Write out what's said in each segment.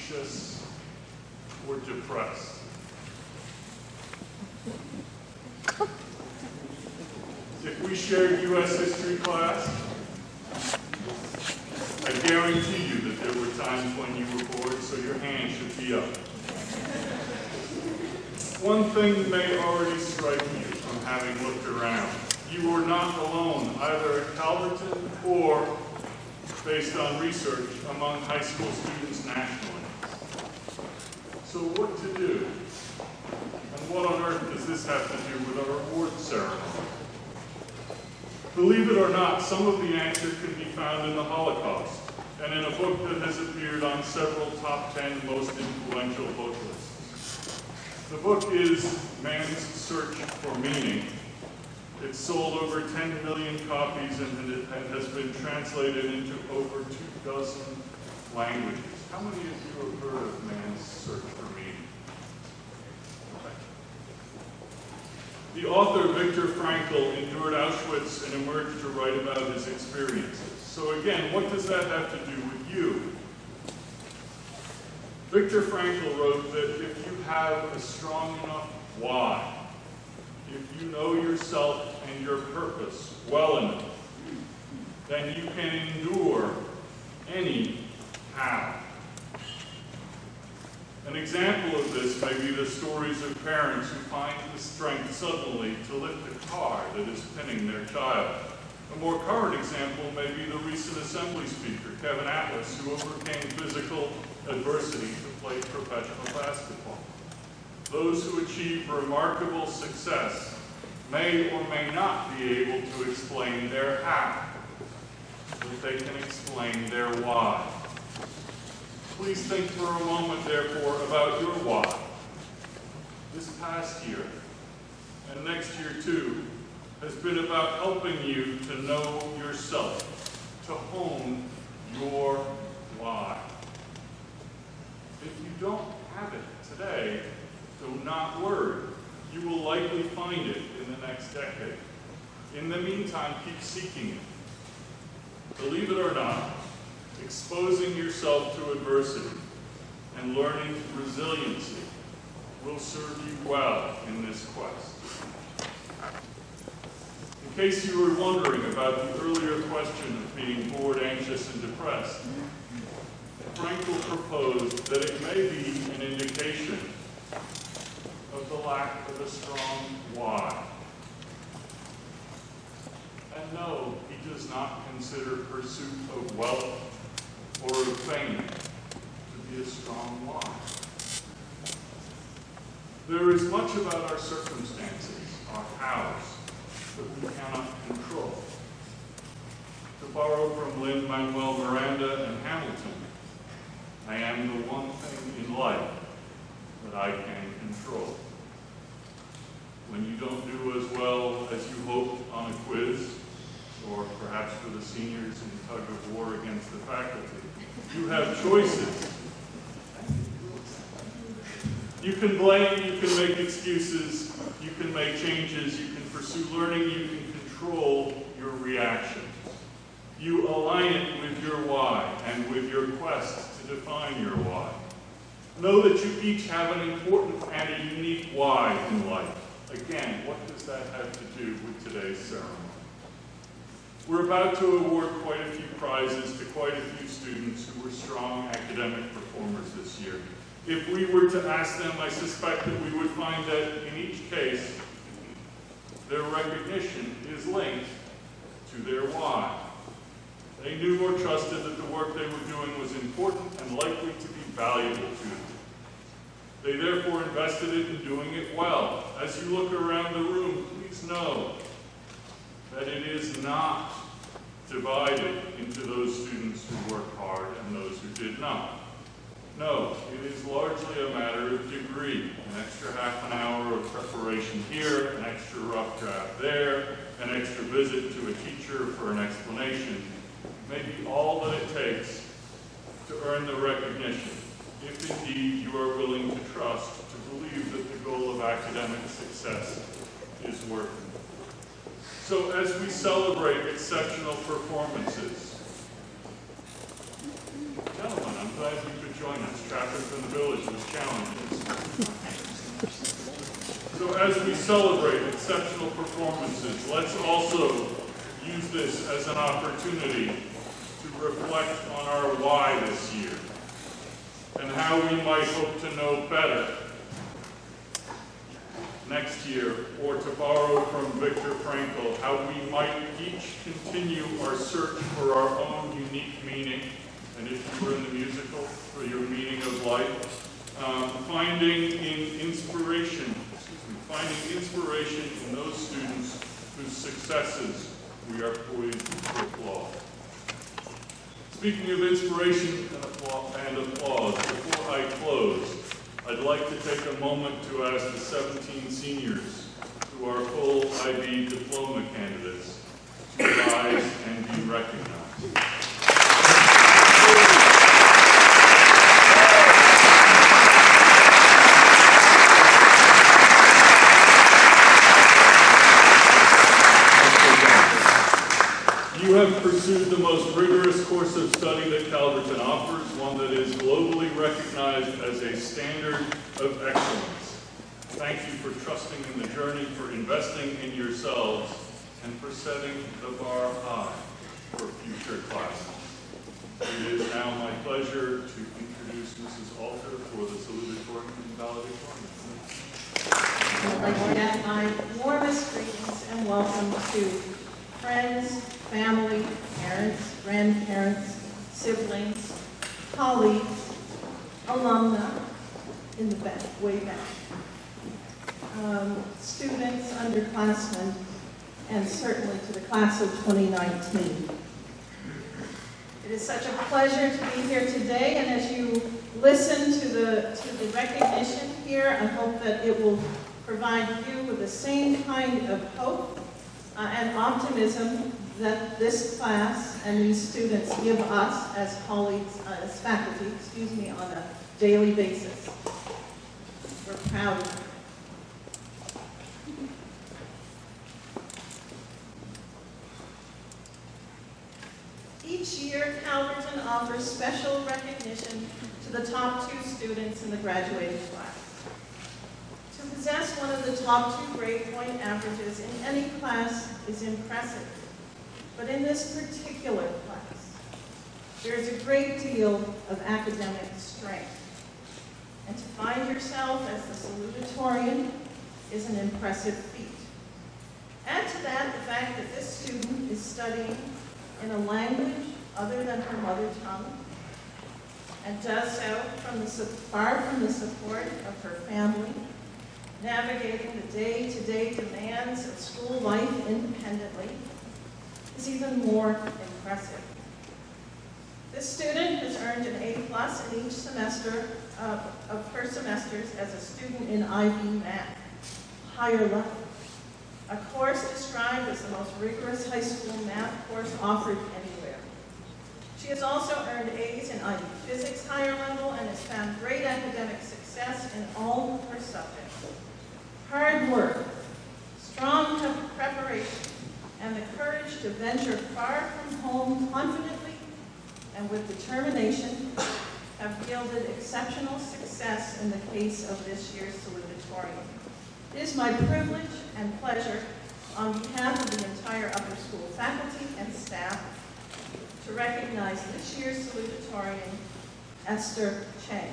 anxious, or depressed? If we shared U.S. history class, I guarantee you that there were times when you were bored, so your hand should be up. One thing may already strike you from having looked around. You are not alone, either at Calverton or, based on research, among high school students nationally. So what to do? And what on earth does this have to do with our award ceremony? Believe it or not, some of the answer can be found in the Holocaust, and in a book that has appeared on several top 10 most influential book lists. The book is Man's Search for Meaning. It's sold over 10 million copies and it has been translated into over 24 languages. How many of you have heard of Man's Search for Meaning? The author, Viktor Frankl, endured Auschwitz and emerged to write about his experiences. So again, what does that have to do with you? Viktor Frankl wrote that if you have a strong enough why, if you know yourself and your purpose well enough, then you can endure any how. An example of this may be the stories of parents who find the strength suddenly to lift a car that is pinning their child. A more current example may be the recent Assembly Speaker, Kevin Atlas, who overcame physical adversity to play professional basketball. Those who achieve remarkable success may or may not be able to explain their how, but they can explain their why. Please think for a moment, therefore, about your why. This past year, and next year too, has been about helping you to know yourself, to hone your why. If you don't have it today, do not worry. You will likely find it in the next decade. In the meantime, keep seeking it. Believe it or not, exposing yourself to adversity and learning resiliency will serve you well in this quest. In case you were wondering about the earlier question of being bored, anxious, and depressed, Frankl proposed that it may be an indication of the lack of a strong why. And no, he does not consider pursuit of wealth or of fame to be a strong why. There is much about our circumstances, our hows, that we cannot control. To borrow from Lin-Manuel Miranda and Hamilton, I am the one thing in life that I can control. When you don't do as well as you hoped on a quiz, or perhaps for the seniors in tug of war against the faculty, you have choices. You can blame, you can make excuses, you can make changes, you can pursue learning, you can control your reaction. You align it with your why and with your quest to define your why. Know that you each have an important and a unique why in life. Again, what does that have to do with today's ceremony? We're about to award quite a few prizes to quite a few students who were strong academic performers this year. If we were to ask them, I suspect that we would find that in each case, their recognition is linked to their why. They knew or trusted that the work they were doing was important and likely to be valuable to them. They therefore invested it in doing it well. As you look around the room, please know that it is not divided into those students who worked hard and those who did not. No, it is largely a matter of degree. An extra half an hour of preparation here, an extra rough draft there, an extra visit to a teacher for an explanation may be all that it takes to earn the recognition, if indeed you are willing to trust, to believe that the goal of academic success is worth it. So as we celebrate exceptional performances, gentlemen, I'm glad you could join us. Traffic challenges. So as we celebrate exceptional performances, let's also use this as an opportunity to reflect on our why this year and how we might hope to know better next year, or to borrow from Viktor Frankl, how we might each continue our search for our own unique meaning, and if you were in the musical, for your meaning of life, finding inspiration in those students whose successes we are poised to applaud. Speaking of inspiration and applause, before I close, I'd like to take a moment to ask the 17 seniors who are full IB diploma candidates to rise and be recognized. You have pursued the most rigorous course of study that Calverton offers, one that is globally recognized as a standard of excellence. Thank you for trusting in the journey, for investing in yourselves, and for setting the bar high for future classes. It is now my pleasure to introduce Mrs. Alter for the salutatorian and valedictorian. I'd like to add my warmest greetings and welcome to friends, family, parents, grandparents, siblings, colleagues, alumni in the back, way back, students, underclassmen, and certainly to the class of 2019. It is such a pleasure to be here today, and as you listen to the recognition here, I hope that it will provide you with the same kind of hope and optimism that this class and these students give us as colleagues, as faculty, on a daily basis. We're proud of you. Each year, Calverton offers special recognition to the top 2 students in the graduating class. To possess one of the top 2 grade point averages in any class is impressive. But in this particular class, there is a great deal of academic strength. And to find yourself as the salutatorian is an impressive feat. Add to that the fact that this student is studying in a language other than her mother tongue, and does so far from the support of her family, navigating the day-to-day demands of school life independently, is even more impressive. This student has earned an A+ in each semester of her semesters as a student in IB Math, higher level, a course described as the most rigorous high school math course offered anywhere. She has also earned A's in IB Physics higher level and has found great academic success in all of her subjects. Hard work, strong preparation, and the courage to venture far from home confidently and with determination have yielded exceptional success in the case of this year's salutatorian. It is my privilege and pleasure, on behalf of the entire upper school faculty and staff, to recognize this year's salutatorian, Esther Chang.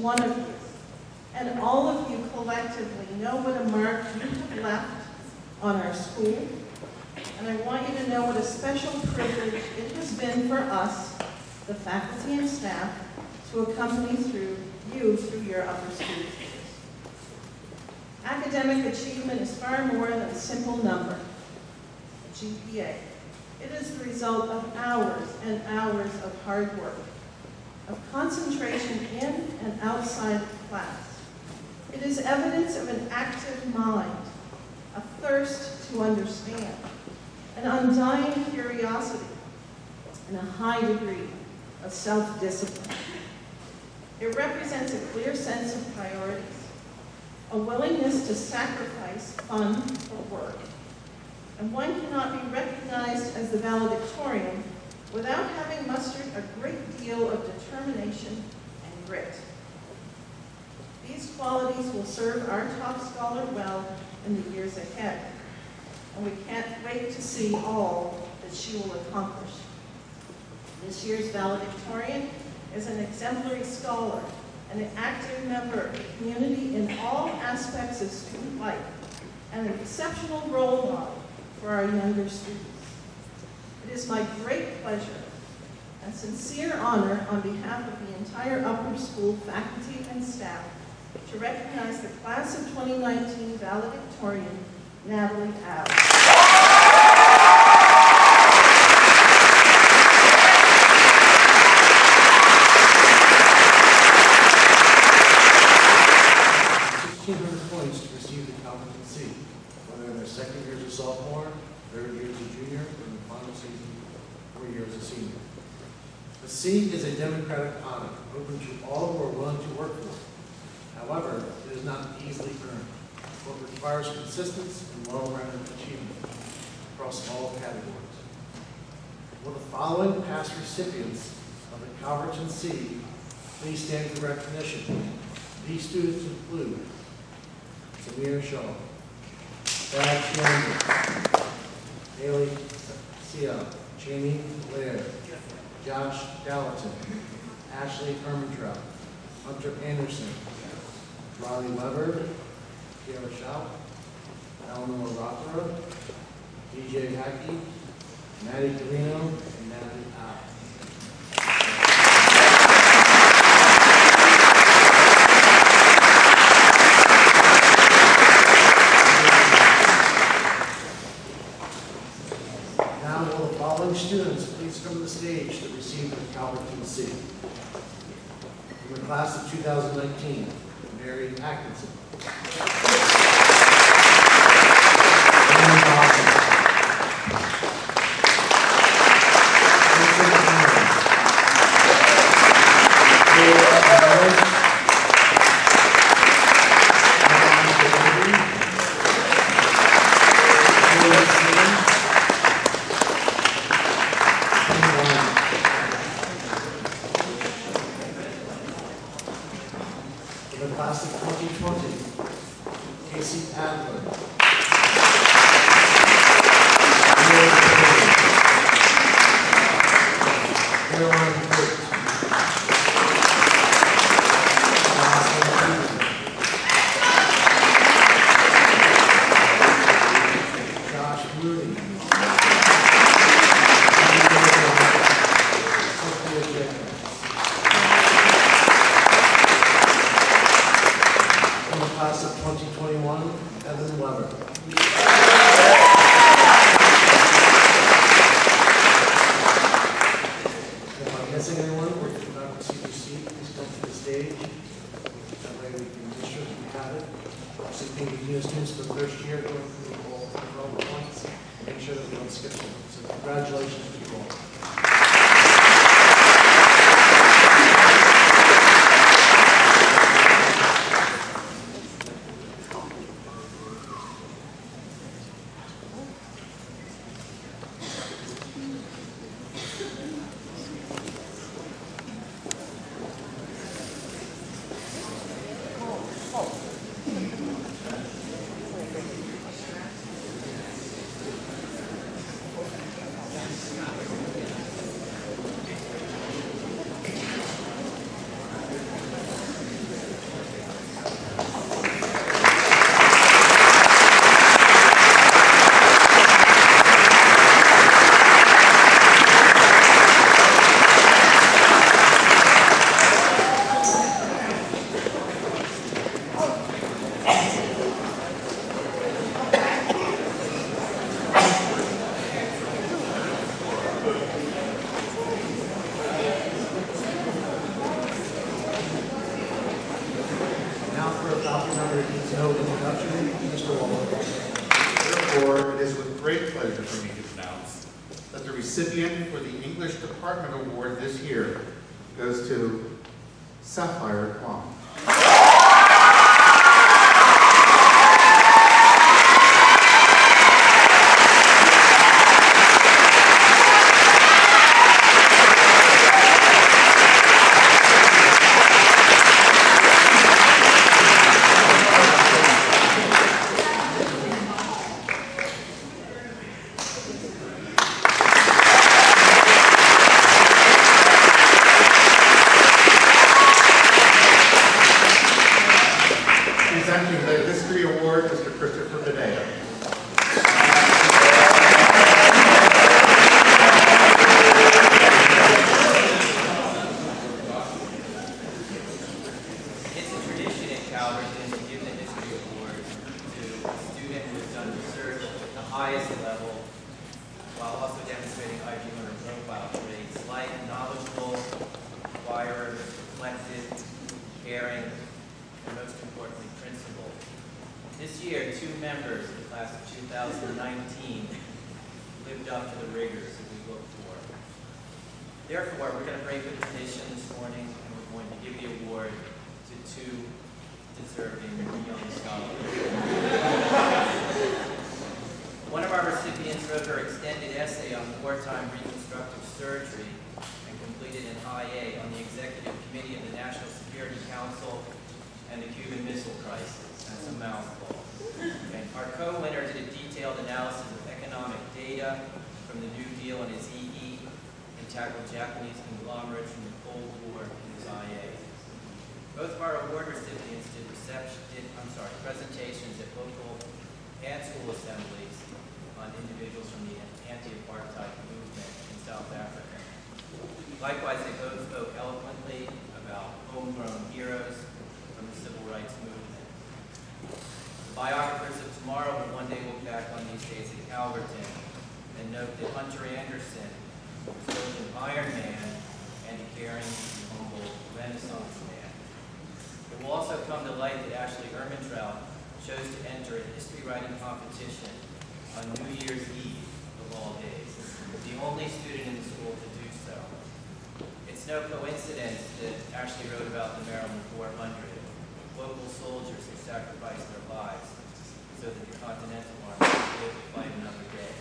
One of you, and all of you collectively, know what a mark you have left on our school, and I want you to know what a special privilege it has been for us, the faculty and staff, to accompany you through your upper school years. Academic achievement is far more than a simple number, a GPA. It is the result of hours and hours of hard work, of concentration in and outside of class. It is evidence of an active mind, a thirst to understand, an undying curiosity, and a high degree of self-discipline. It represents a clear sense of priorities, a willingness to sacrifice fun for work, and one cannot be recognized as the valedictorian without having mustered a great deal of determination and grit. These qualities will serve our top scholar well in the years ahead, and we can't wait to see all that she will accomplish. This year's valedictorian is an exemplary scholar and an active member of the community in all aspects of student life, and an exceptional role model for our younger students. It is my great pleasure and sincere honor on behalf of the entire upper school faculty and staff to recognize the class of 2019 valedictorian, Natalie Alves. Points to receive the Calverton C, whether in their second year as a sophomore, third year as a junior, or in the final season, 4 years as a senior. The C is a democratic honor, open to all who are willing to work for it. However, it is not easily earned, for it requires consistency and well-rounded achievement across all categories. Will the following past recipients of the Calverton C please stand for recognition? These students include Samir Shaw, Brad Chandler, Haley Seal, Jamie Blair, Josh Gallatin, Ashley Hermantrout, Hunter Anderson, Riley Weber, Kiara Schaup, Eleanor Rothera, DJ Hackey, Maddie Carino, and Natalie Al. Now will the following students please come to the stage to receive the Calverton C. From the class of 2019, Mary Atkinson. Aaron Dawson. Vincent Aaron. Taylor Harris. Ryan Bailey. Taylor Simmons. Ken Ryan. For the class of 2020, Casey Adler. Caroline Hurt. Jocelyn Cooper. Josh Moody. Sophia Jacobs. From the class of 2021, Evan Weber. If I'm missing anyone, or if you've not received your seat, please come to the stage. That way we can make sure that we have it. Also, thank you to students for the first year going through all the points. Make sure that we don't skip them. So congratulations to you all. Now for a topic number needs no introduction, Mr. Waller. Therefore, it is with great pleasure for me to now the recipient for the English Department Award this year goes to Sapphire Kwong. Presenting the History Award, Mr. Christopher Beneo. It's a tradition at Calverton to give the History Award to a student who has done research at the highest level while also demonstrating IQ learner profile traits like knowledgeable, acquirer, reflective, caring, and most importantly, principled. This year, 2 members of the class of 2019 lived up to the rigors that we look for. Therefore, we're going to break with tradition this morning, and we're going to give the award to 2 deserving young scholars. One of our recipients wrote her extended essay on wartime reconstructive surgery and completed an IA on the Executive Committee of the National Security Council and the Cuban Missile Crisis. That's a mouthful. Okay. Our co-winner did a detailed analysis of economic data from the New Deal and his EE and tackled Japanese conglomerates from the Cold War in his IA. Both of our award recipients did presentations at local and school assemblies on individuals from the anti-apartheid movement in South Africa. Likewise, they both spoke eloquently about homegrown heroes from the civil rights movement. The biographers of tomorrow will one day look back on these days at Calverton and note that Hunter Anderson was both an Iron Man and a caring and humble Renaissance man. It will also come to light that Ashley Ermintrout chose to enter a history writing competition on New Year's Eve of all days, the only student in the school to do so. It's no coincidence that Ashley wrote about the Maryland 400, local soldiers who sacrificed their lives so that the Continental Army would be able to fight another day.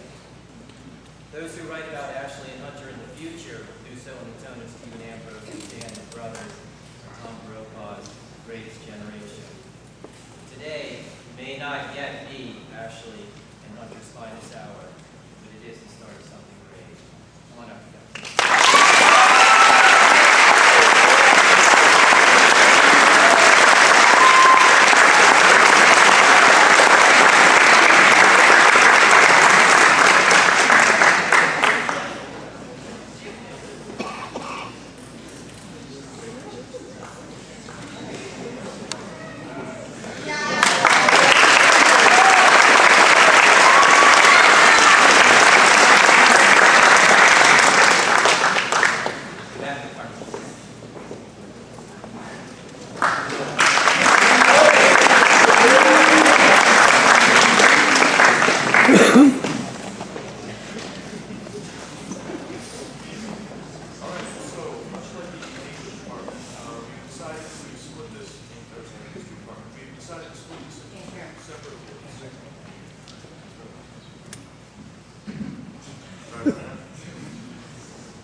Those who write about Ashley and Hunter in the future do so in the tone of Stephen Ambrose and Dan Brothers, Tom Brokaw's Greatest Generation. Today may not yet be Ashley and Hunter's finest hour, but it is the start of something great. Come on up, guys.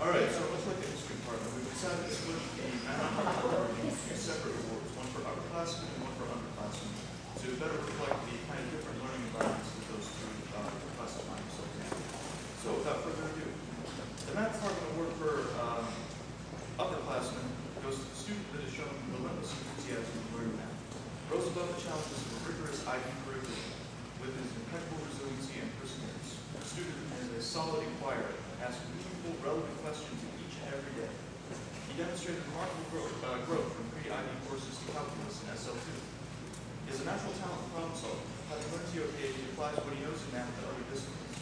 All right, so much like the history department, we've decided to split the award into 2 separate awards, one for upperclassmen and one for underclassmen, to better reflect the kind of different learning environments that those 2 classes find themselves in. So without further ado, the math department award for upperclassmen goes to the student that has shown relentless enthusiasm to learn math, rose above the challenges of a rigorous IB curriculum with his impeccable resiliency and perseverance. The student is a solid inquirer, asking meaningful, relevant questions each and every day. He demonstrated remarkable growth from pre-IB courses to calculus and SL2. He has a natural talent for problem solving. Having learned TOK, he applies what he knows in math to other disciplines.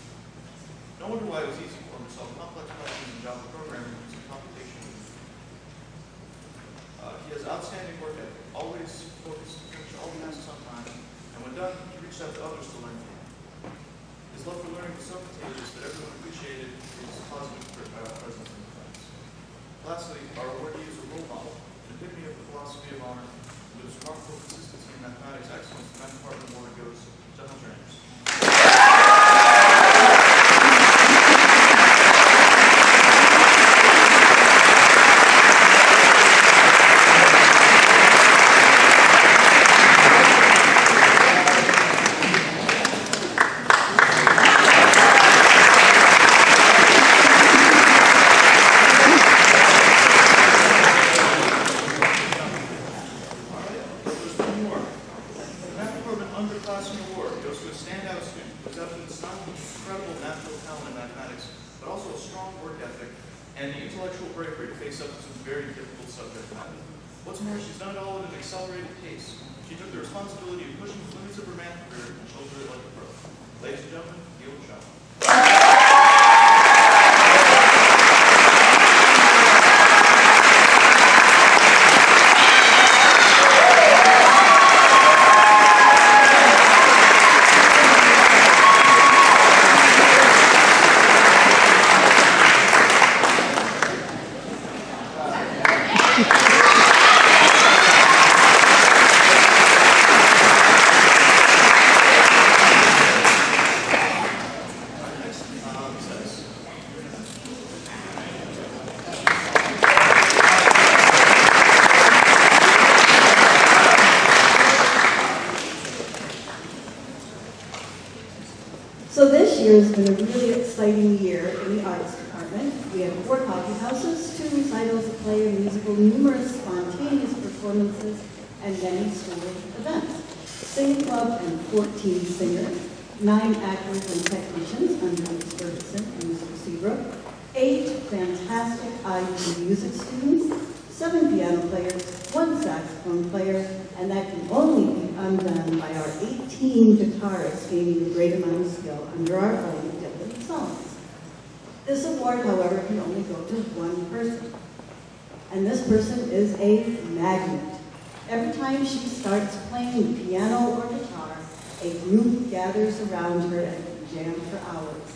No wonder why it was easy for him to solve complex questions in Java programming using computation. He has outstanding work ethic, always focused to finish all the tasks on time, and when done, he reached out to others to learn from him. His His love for learning was so contagious that everyone appreciated his positive presence in the class. Lastly, our awardee is a role model, an epitome of the philosophy of honor. With his remarkable consistency in mathematics excellence, the Math Department Award goes to Helen Randers. Underclassmen Award goes to a standout student who's evidenced not only incredible natural talent in mathematics, but also a strong work ethic and the intellectual bravery to face up to some very difficult subject matter. What's more, she's done it all at an accelerated pace. She took the responsibility of pushing the limits of her math career and shouldered it like a pro. Ladies and gentlemen, Neil Shaw. So this year has been a really exciting year in the arts department. We had 4 coffee houses, 2 recitals, a play, a musical, numerous spontaneous performances, and many school events. Singing club and 14 singers, 9 actors and technicians under Ms. Ferguson and Mr. Seabrook, 8 fantastic IU music students, 7 piano players, 1 saxophone player, and that can only be undone by our 18 guitarists gaining a great amount of skill under our own different songs. This award, however, can only go to one person. And this person is a magnet. Every time she starts playing the piano or guitar, a group gathers around her and can jam for hours.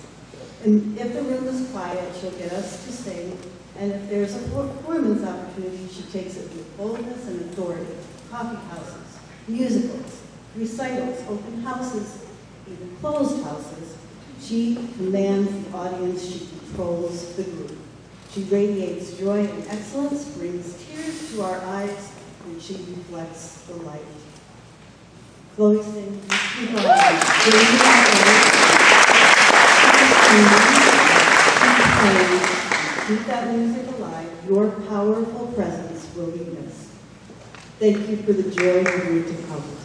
And if the room is quiet, she'll get us to sing. And if there's a performance opportunity, she takes it with boldness and authority. Coffee houses, musicals, recitals, open houses, even closed houses. She commands the audience, she controls the group. She radiates joy and excellence, brings tears to our eyes, and she reflects the light. Chloe sings, keep that music alive. Your powerful presence will be missed. Thank you for the joy you bring to Calverton.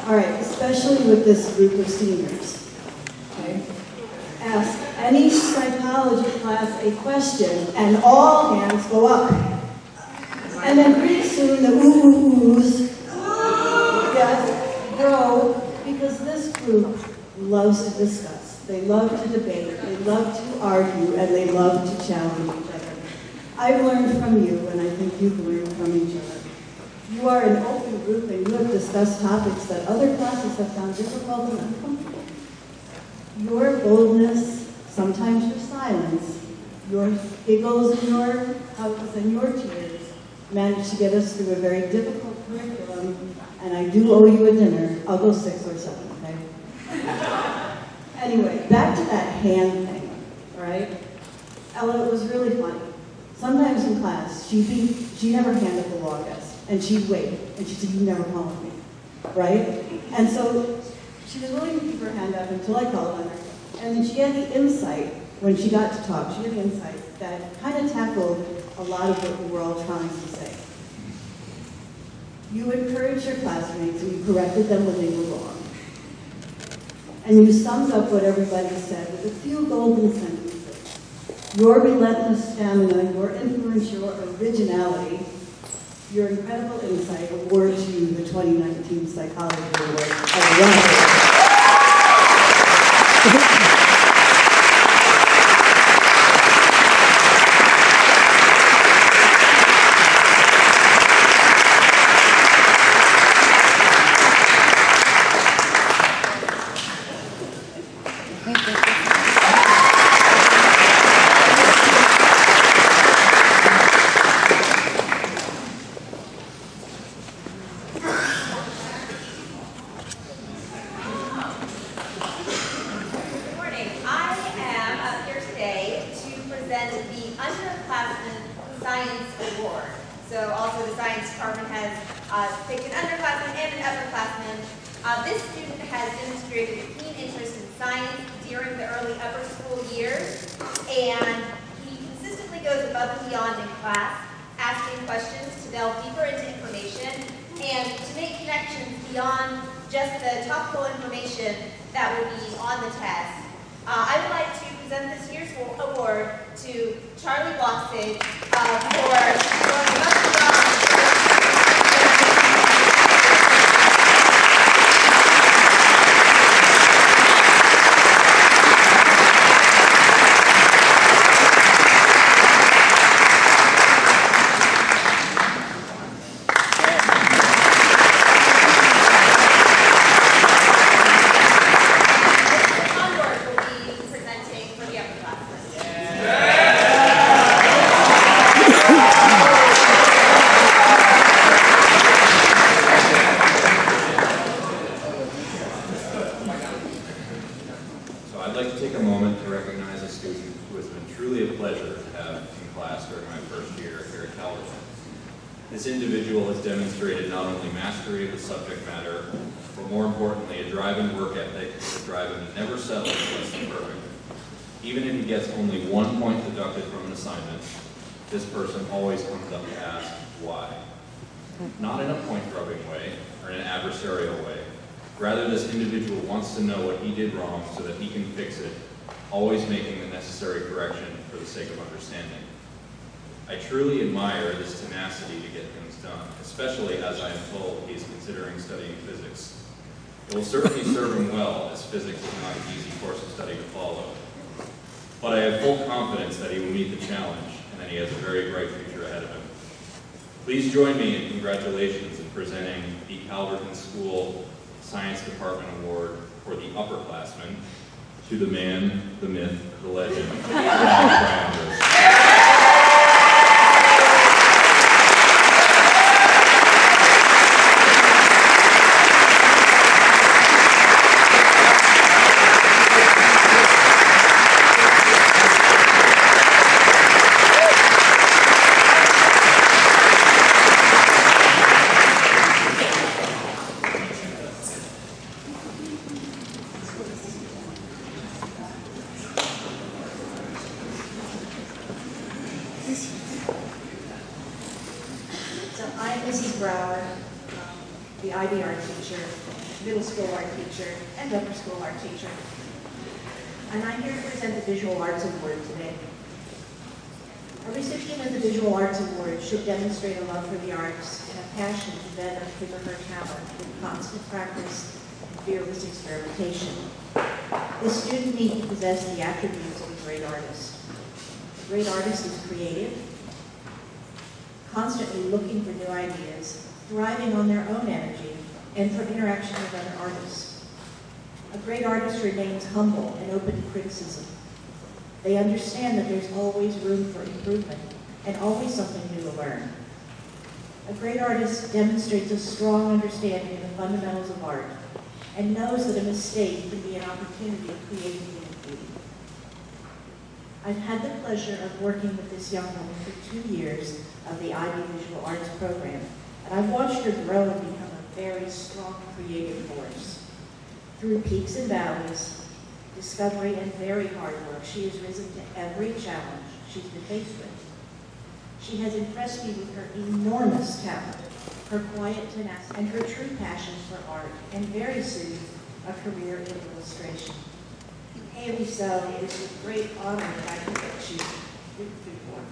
All right, especially with this group of seniors, okay? Ask any psychology class a question and all hands go up. And then pretty soon the oohs, yes, grow, because this group loves to discuss. They love to debate, they love to argue, and they love to challenge each other. I've learned from you, and I think you've learned from each other. You are an open group and you have discussed topics that other classes have found difficult and uncomfortable. Your boldness, sometimes your silence, your giggles and your hugs and your tears managed to get us through a very difficult curriculum, and I do owe you a dinner. I'll go 6 or 7, okay? Anyway, back to that hand thing, all right? Ella, it was really funny. Sometimes in class, she'd have her hand at the law desk. And she'd wait, and she'd say, "You never called me," right? And so she was willing to keep her hand up until I called on her. And then she had the insight, when she got to talk, she had the insight that kind of tackled a lot of what we were all trying to say. You encouraged your classmates and you corrected them when they were wrong. And you summed up what everybody said with a few golden sentences. Your relentless stamina, your influence, your originality, your incredible insight award to you the 2019 Psychology Award. This individual has demonstrated not only mastery of the subject matter, but more importantly, a driving work ethic that will drive him to never settle for less than perfect. Even if he gets only 1 point deducted from an assignment, this person always comes up to ask why. Not in a point-grubbing way or in an adversarial way. Rather, this individual wants to know what he did wrong so that he can fix it, always making the necessary correction for the sake of understanding. I truly admire this tenacity to get things done, especially as I am told he is considering studying physics. It will certainly serve him well, as physics is not an easy course of study to follow. But I have full confidence that he will meet the challenge and that he has a very bright future ahead of him. Please join me in congratulations in presenting the Calverton School Science Department Award for the upperclassmen to the man, the myth, the legend, Brian Brandis. And upper school art teacher. And I'm here to present the Visual Arts Award today. A recipient of the Visual Arts Award should demonstrate a love for the arts and a passion to better his or her talent with constant practice and fearless experimentation. This student needs to possess the attributes of a great artist. A great artist is creative, constantly looking for new ideas, thriving on their own energy, and from interaction with other artists. A great artist remains humble and open to criticism. They understand that there's always room for improvement and always something new to learn. A great artist demonstrates a strong understanding of the fundamentals of art and knows that a mistake can be an opportunity of creativity and beauty. I've had the pleasure of working with this young woman for 2 years of the IB Visual Arts program, and I've watched her grow and become a very strong creative force. Through peaks and valleys, discovery and very hard work, she has risen to every challenge she's been faced with. She has impressed me with her enormous talent, her quiet tenacity, and her true passion for art, and very soon, a career in illustration. Haley, so it is with great honor that I present you with the award.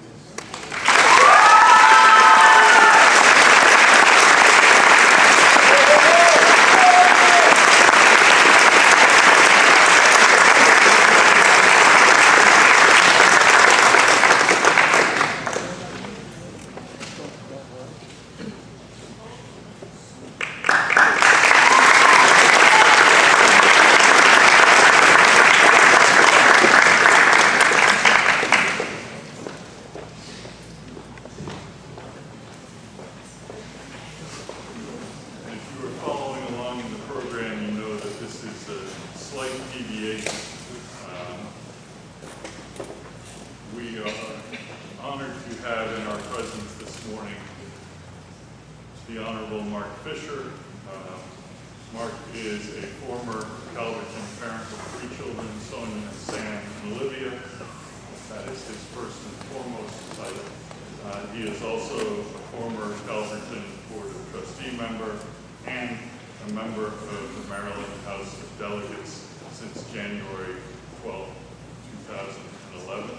the Honorable Mark Fisher. Mark is a former Calverton parent of 3 children, Sonia, Sam, and Olivia. That is his first and foremost title. He is also a former Calverton Board of Trustee member and a member of the Maryland House of Delegates since January 12, 2011.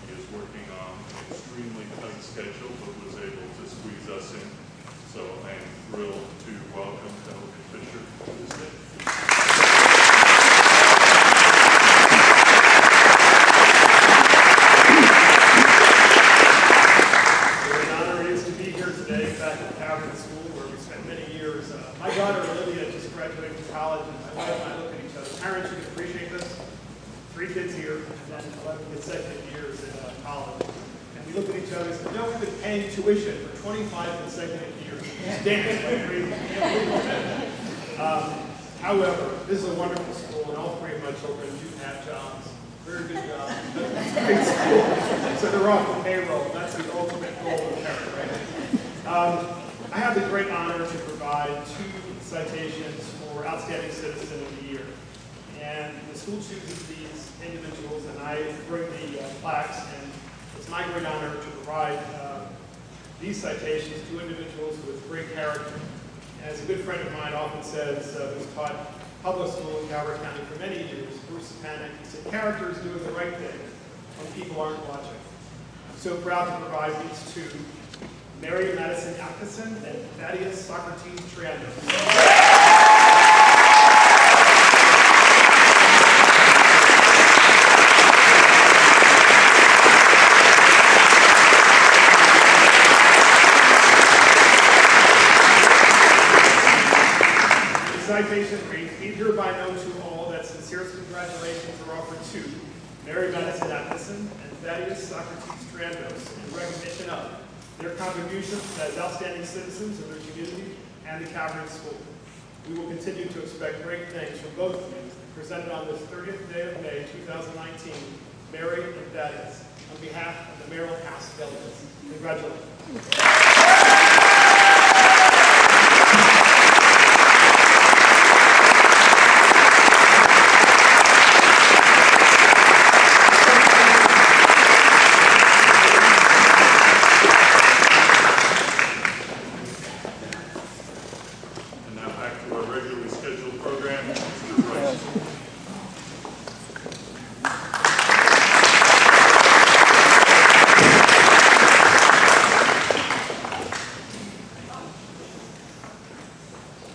He is working on an extremely tight schedule, but was able to squeeze us in. So I am thrilled to welcome Calvin Fisher to the stage. What an honor it is to be here today back at Calverton School, where we spent many years. My daughter Olivia just graduated from college, and my wife and I look at each other. Parents, you can appreciate this. 3 kids here, and then 11 consecutive years in college. And we look at each other and say, we've been paying tuition for 25 consecutive years. It's dance like crazy. However, this is a wonderful school, and all 3 of my children do have jobs. Very good jobs. It's a great school. So they're off the payroll. That's the ultimate goal of a parent, right? I have the great honor to provide 2 citations for Outstanding Citizen of the Year. And the school chooses these individuals, and I bring the plaques, and it's my great honor to provide these citations to individuals with great character. As a good friend of mine often says, who's taught public school in Calvert County for many years, Bruce Panic, he said, character is doing the right thing when people aren't watching. I'm so proud to provide these to Mary Madison Atkinson and Thaddeus Socrates Triando. Citation reads, be hereby known to all that sincerest congratulations are offered to Mary Madison Atkinson and Thaddeus Socrates Strandos in recognition of their contributions as outstanding citizens of their community and the Calverton School. We will continue to expect great things from both of you. Presented on this 30th day of May, 2019, Mary and Thaddeus, on behalf of the Maryland House of Delegates. Congratulations.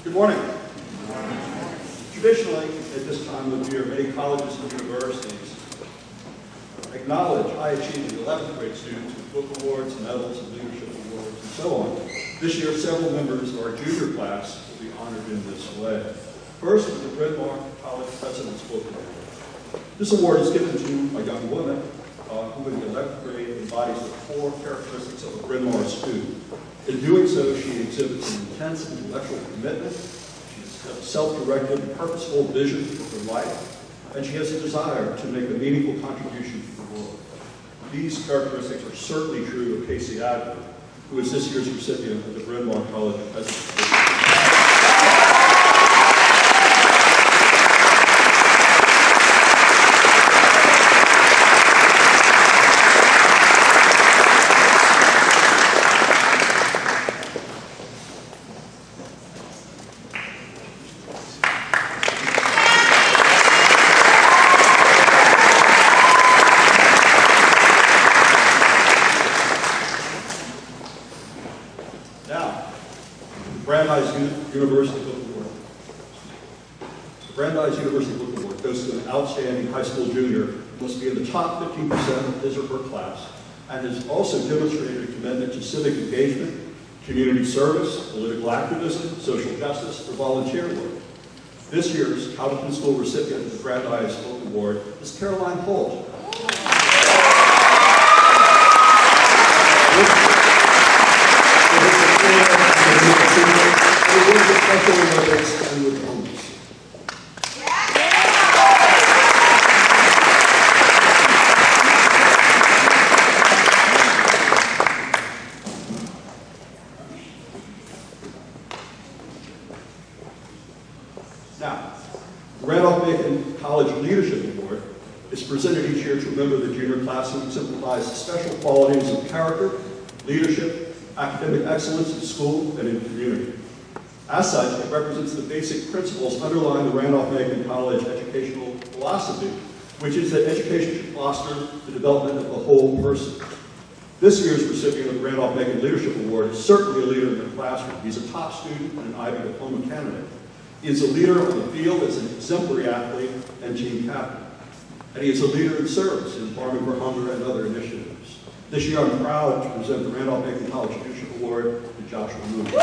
Good morning. Traditionally, at this time of year, many colleges and universities acknowledge high achieving 11th grade students with book awards, medals, and leadership awards, and so on. This year, several members of our junior class will be honored in this way. First, with the Bryn Mawr College President's Book Award. This award is given to a young woman who in the 11th grade embodies the 4 characteristics of a Bryn Mawr student. In doing so, she exhibits an intense intellectual commitment, she has a self-directed and purposeful vision for her life, and she has a desire to make a meaningful contribution to the world. These characteristics are certainly true of Casey Adler, who is this year's recipient of the Bryn Mawr College President's Book Award. Brandeis University Book Award. The Brandeis University Book Award goes to an outstanding high school junior who must be in the top 15% of his or her class and has also demonstrated a commitment to civic engagement, community service, political activism, social justice, or volunteer work. This year's Calverton School recipient of the Brandeis Book Award is Caroline Holt. Now, the Randolph-Macon College Leadership Award is presented each year to a member of the junior class who exemplifies special qualities of character, leadership, academic excellence in school and in community. As such, it represents the basic principles underlying the Randolph-Macon College educational philosophy, which is that education should foster the development of the whole person. This year's recipient of the Randolph-Macon Leadership Award is certainly a leader in the classroom. He's a top student and an Ivy diploma candidate. He is a leader on the field as an exemplary athlete and team captain. And he is a leader in service in Farming for Hunger and other initiatives. This year I'm proud to present the Randolph-Macon College Leadership Award to Joshua Moody.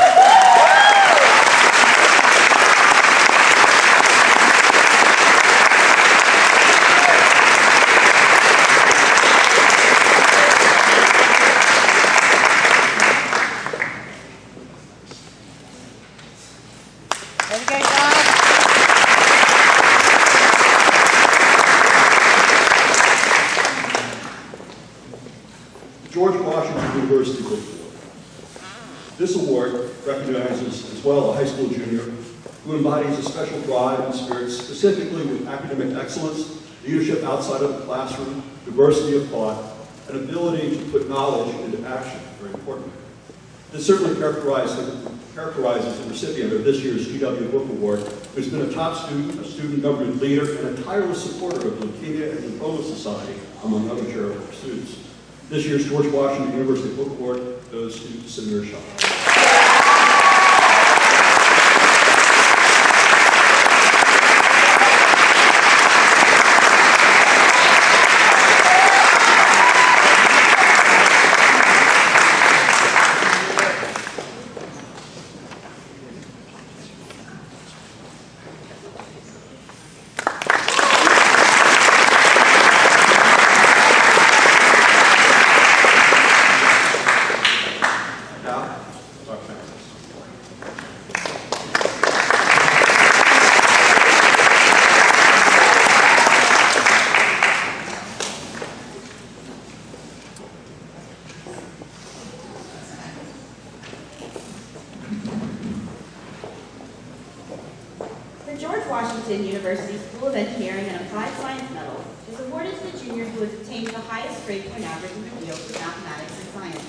George Washington University Book Award. This award recognizes as well a high school junior who embodies a special drive and spirit, specifically with academic excellence, leadership outside of the classroom, diversity of thought, and ability to put knowledge into action, very important. This certainly characterizes the recipient of this year's GW Book Award, who's been a top student, a student government leader, and a tireless supporter of Leukemia and Lymphoma Society, among other charitable pursuits. This year's George Washington University Book Award goes to Samir Shah. Washington University School of Engineering and Applied Science Medal is awarded to the junior who has obtained the highest grade point average in the fields of mathematics and science.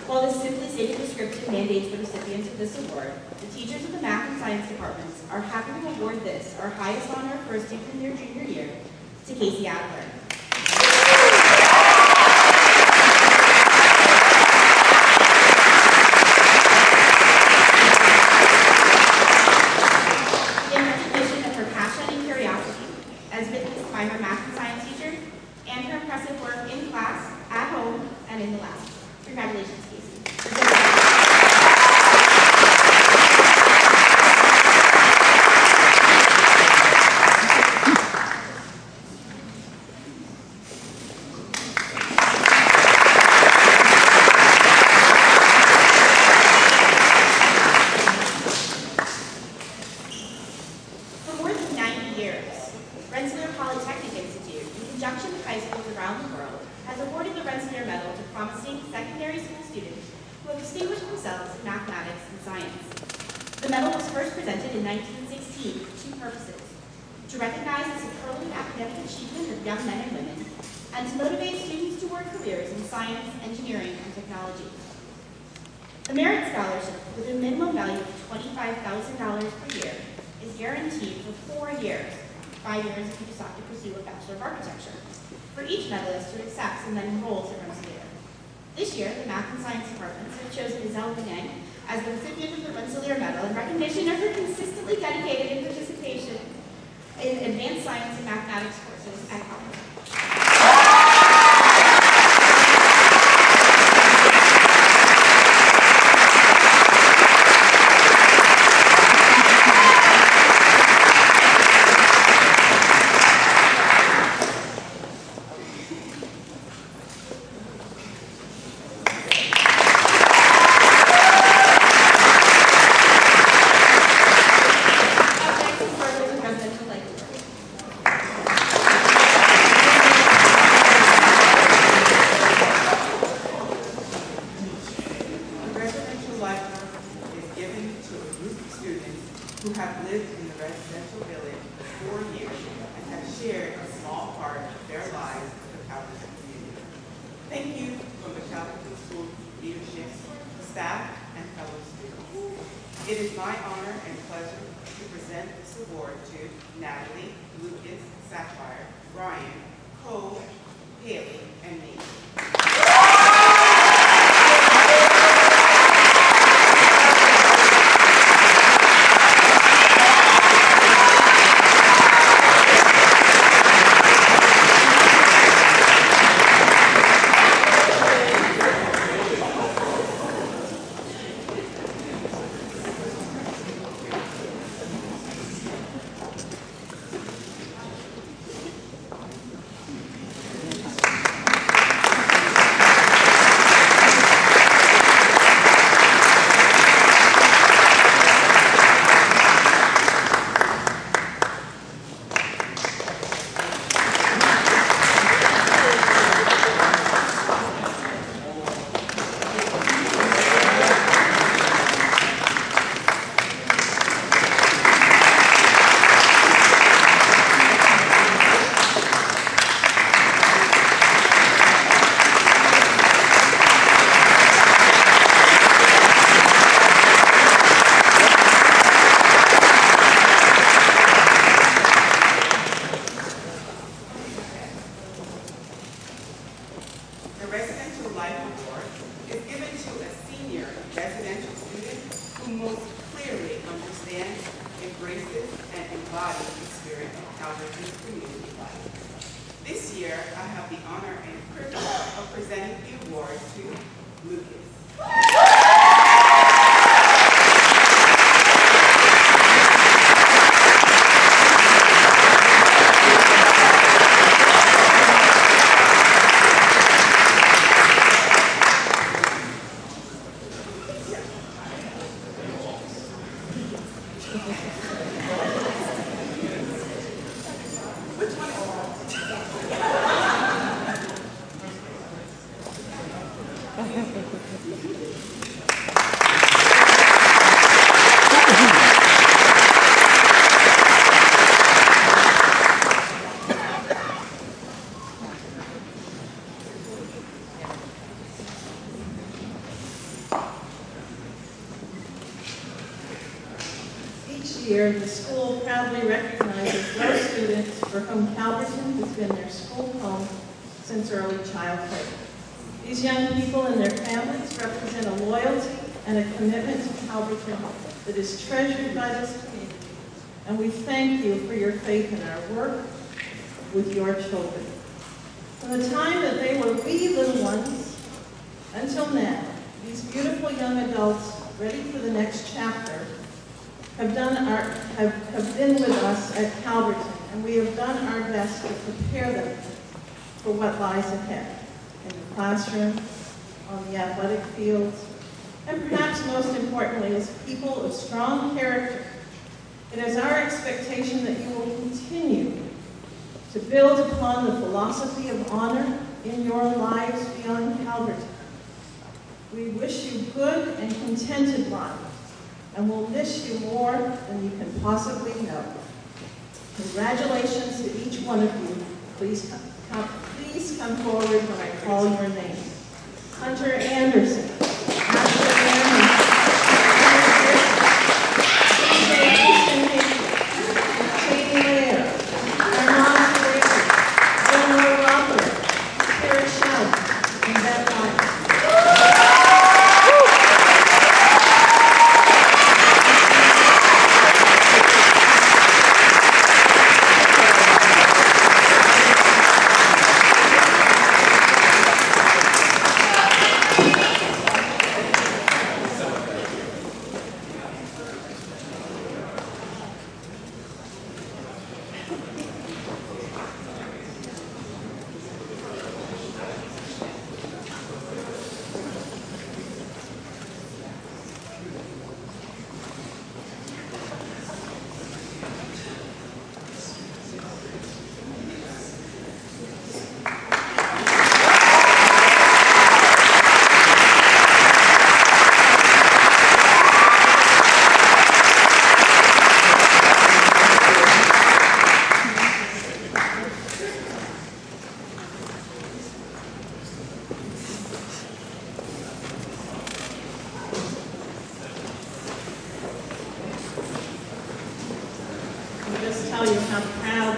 While this simply stated description mandates the recipients of this award, the teachers of the math and science departments are happy to award this, our highest honor for a student in their junior year, to Casey Adler. Congratulations, Casey. For more than 90 years, Rensselaer Polytechnic Institute, in conjunction with high schools around the world, has awarded the Rensselaer Medal to promising secondary school students who have distinguished themselves in mathematics and science. The medal was first presented in 1916 for two purposes: to recognize the superlative academic achievement of young men and women, and to motivate students toward careers in science, engineering, and technology. The Merit Scholarship, with a minimum value of $25,000 per year, is guaranteed for 4 years, 5 years if you decide to pursue a Bachelor of Architecture, for each medalist who accepts and then enrolls at Rensselaer. This year, the Math and Science departments have chosen Giselle Benang as the recipient of the Rensselaer Medal in recognition of her consistently dedicated and participation in advanced science and mathematics courses at Calverton. who have lived in the residential village for 4 years and have shared a small part of their lives with the Calverton community. Thank you from the Calverton School leadership, staff, and fellow students. It is my honor and pleasure to present this award to Natalie, Lucas, Sapphire, Ryan, Cole, Haley, and me. This year, I have the honor and privilege of presenting the award to Lucas. Each year, the school proudly recognizes those students for whom Calverton has been their school home since early childhood. These young people and their families represent a loyalty and a commitment to Calverton that is treasured by this community, and we thank you for your faith in our work with your children. From the time that they were wee little ones until now, these beautiful young adults ready for the next chapter have been with us at Calverton, and we have done our best to prepare them for what lies ahead in the classroom, on the athletic fields, and perhaps most importantly, as people of strong character. It is our expectation that you will continue to build upon the philosophy of honor in your lives beyond Calverton. We wish you good and contented lives, and we'll miss you more than you can possibly know. Congratulations to each one of you. Please come forward when I call your name. Hunter Anderson, Ashley Anderson, Katie Lair, Armand Brady, Eleanor Rocker, Sarah Shelton, and Beth Ryan.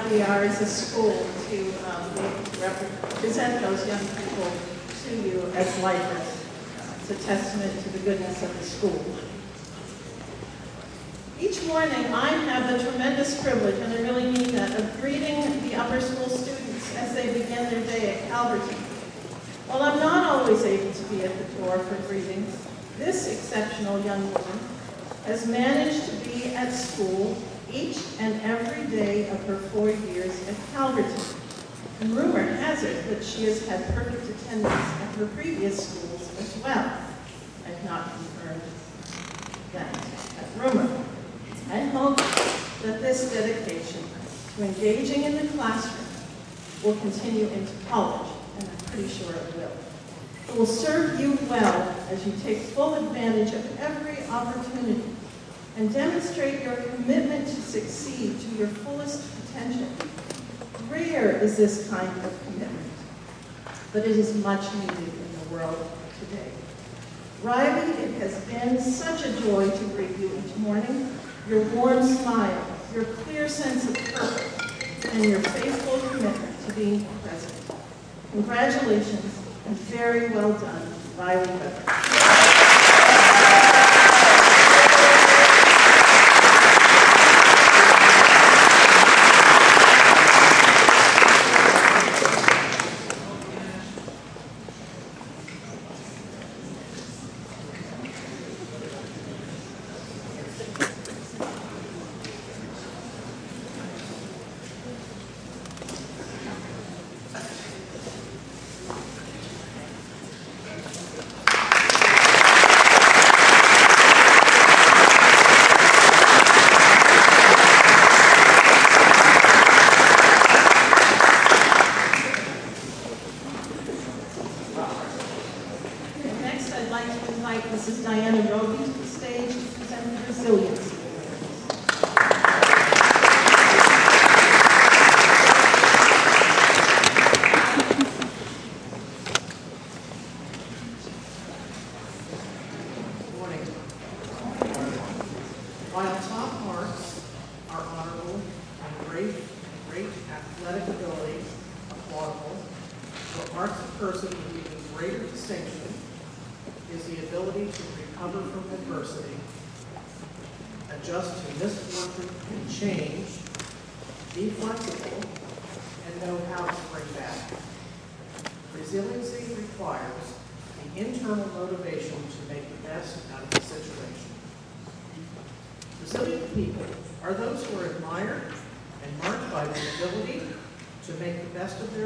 glad we are as a school to present those young people to you as lifers. It's a testament to the goodness of the school. Each morning, I have the tremendous privilege, and I really mean that, of greeting the upper school students as they begin their day at Calverton. While I'm not always able to be at the door for greetings, this exceptional young woman has managed to be at school each and every day of her 4 years at Calverton. And rumor has it that she has had perfect attendance at her previous schools as well. I've not confirmed that rumor. I hope that this dedication to engaging in the classroom will continue into college, and I'm pretty sure it will. It will serve you well as you take full advantage of every opportunity and demonstrate your commitment to succeed to your fullest potential. Rare is this kind of commitment, but it is much needed in the world today. Riley, it has been such a joy to greet you each morning. Your warm smile, your clear sense of purpose, and your faithful commitment to being present. Congratulations, and very well done, Riley Weber.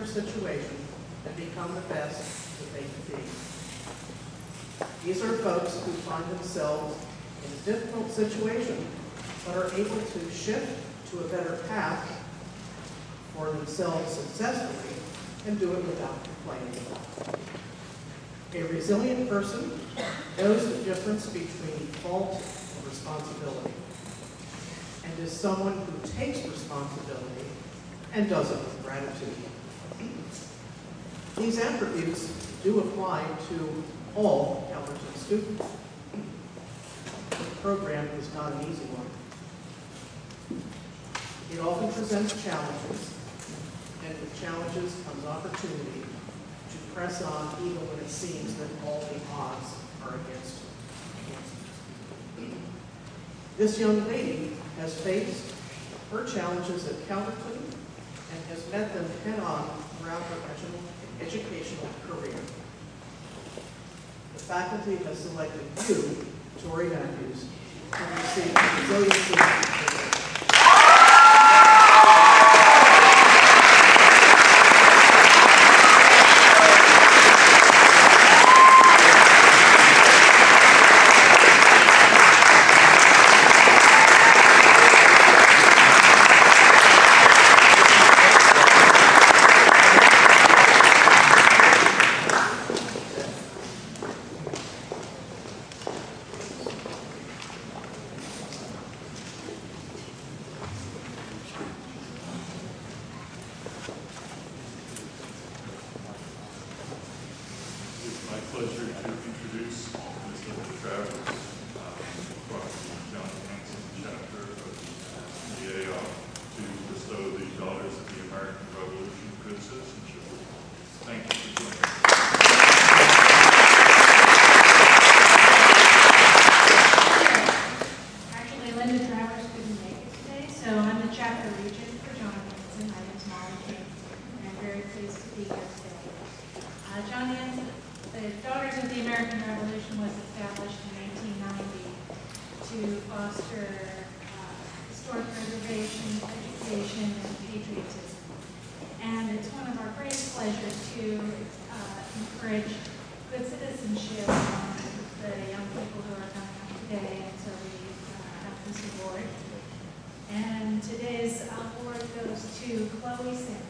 Situation and become the best that they can be. These are folks who find themselves in a difficult situation but are able to shift to a better path for themselves successfully and do it without complaining. A resilient person knows the difference between fault and responsibility and is someone who takes responsibility and does it with gratitude. These attributes do apply to all Calverton students. The program is not an easy one. It often presents challenges, and with challenges comes opportunity to press on even when it seems that all the odds are against you. This young lady has faced her challenges at Calverton and has met them head-on throughout her educational career. The faculty has selected you, Tori Matthews, to receive the Resiliency Award. foster historic preservation, education, and patriotism. And it's one of our great pleasures to encourage good citizenship among the young people who are coming up today, and so we have this award. And today's award goes to Chloe Sanders.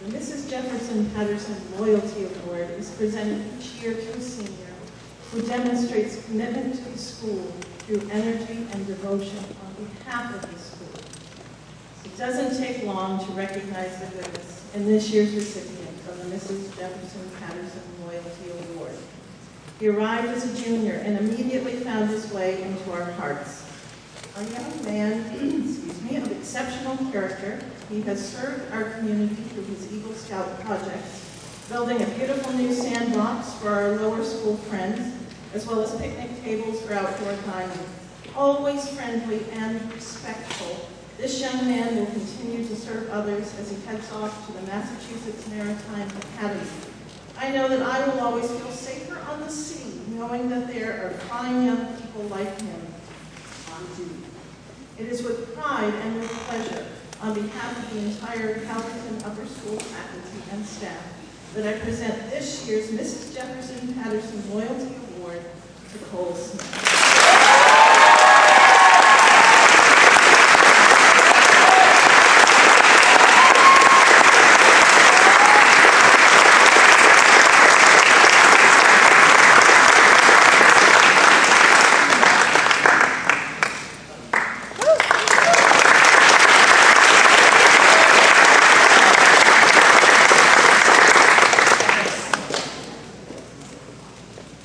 The Mrs. Jefferson Patterson Loyalty Award is presented each year to a senior who demonstrates commitment to the school through energy and devotion on behalf of the school. It doesn't take long to recognize the goodness in this year's recipient of the Mrs. Jefferson Patterson Loyalty Award. He arrived as a junior and immediately found his way into our hearts. A young man, of exceptional character, he has served our community through his Eagle Scout projects, building a beautiful new sandbox for our lower school friends, as well as picnic tables for outdoor dining. Always friendly and respectful, this young man will continue to serve others as he heads off to the Massachusetts Maritime Academy. I know that I will always feel safer on the sea, knowing that there are fine young people like him on duty. It is with pride and with pleasure, on behalf of the entire Calverton Upper School faculty and staff, that I present this year's Mrs. Jefferson Patterson Loyalty Award to Cole Smith.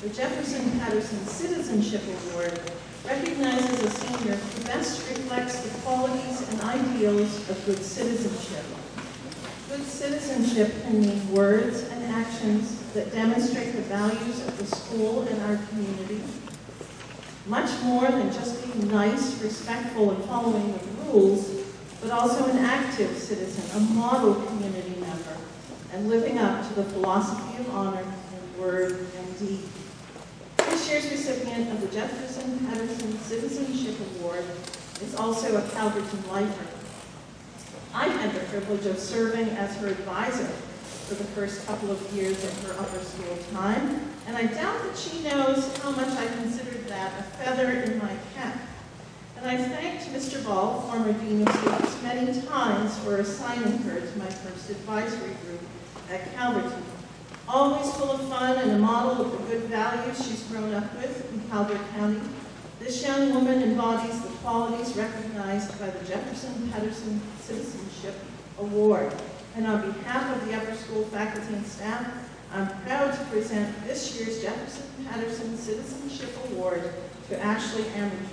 The Jefferson Patterson Citizenship Award recognizes a senior who best reflects the qualities and ideals of good citizenship. Good citizenship can mean words and actions that demonstrate the values of the school and our community. Much more than just being nice, respectful, and following the rules, but also an active citizen, a model community member, and living up to the philosophy of honor in word and deed. This year's recipient of the Jefferson Patterson Citizenship Award is also a Calverton lifer. I had the privilege of serving as her advisor for the first couple of years of her upper school time, and I doubt that she knows how much I considered that a feather in my cap. And I thanked Mr. Ball, former Dean of Students, many times for assigning her to my first advisory group at Calverton. Always full of fun and a model of the good values she's grown up with in Calvert County, this young woman embodies the qualities recognized by the Jefferson Patterson Citizenship Award. And on behalf of the upper school faculty and staff, I'm proud to present this year's Jefferson Patterson Citizenship Award to Ashley Amundsen.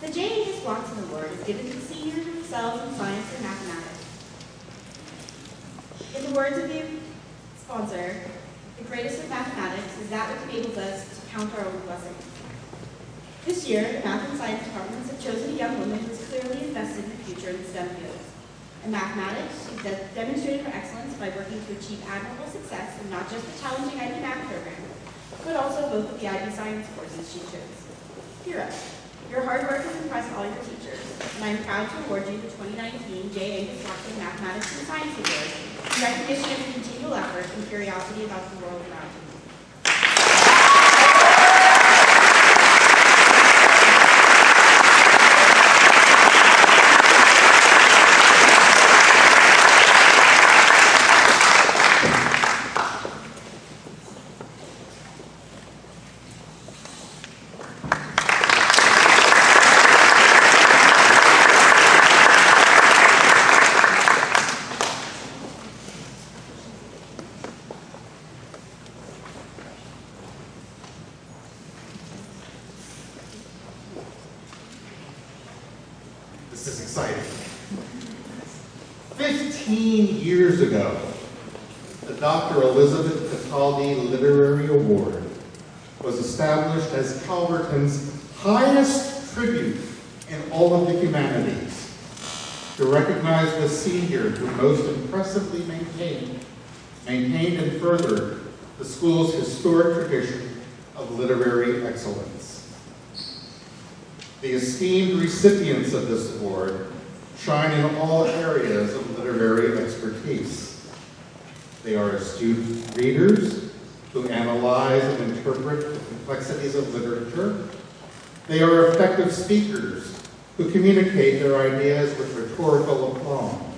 The J.A.S. Watson Award is given to seniors who excel in science and mathematics. In the words of the sponsor, the greatest of mathematics is that which enables us to count our own blessings. This year, the math and science departments have chosen a young woman who is clearly invested in the future in the STEM fields In mathematics, she's demonstrated her excellence by working to achieve admirable success in not just the challenging IB math program, but also both of the IB science courses she chose. Kira, your hard work has impressed all your teachers, and I am proud to award you the 2019 J. Angus Watson Mathematics and Science Award in recognition of your continual effort and curiosity about the world around you. This is exciting. 15 years ago, the Dr. Elizabeth Cataldi Literary Award was established as Calverton's highest tribute in all of the humanities to recognize the senior who most impressively maintained and furthered the school's historic tradition of literary excellence. The esteemed recipients of this award shine in all areas of literary expertise. They are astute readers who analyze and interpret the complexities of literature. They are effective speakers who communicate their ideas with rhetorical aplomb.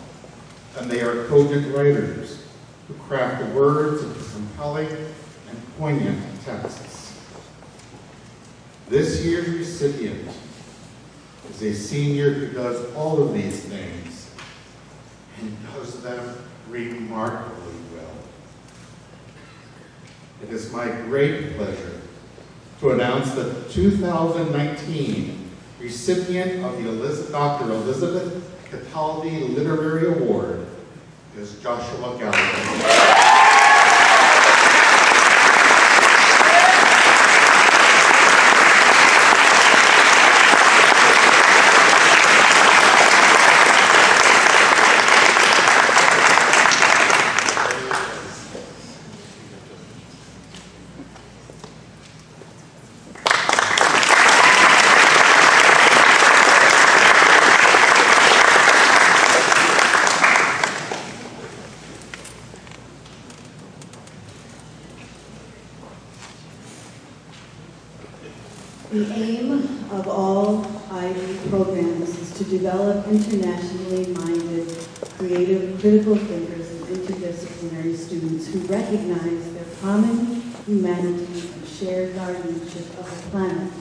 And they are cogent writers who craft the words into compelling and poignant texts. This year's recipient is a senior who does all of these things and does them remarkably well. It is my great pleasure to announce the 2019 recipient of the Dr. Elizabeth Cataldi Literary Award is Joshua Gallagher. The aim of all IB programs is to develop internationally minded, creative, critical thinkers and interdisciplinary students who recognize their common humanity and shared guardianship of the planet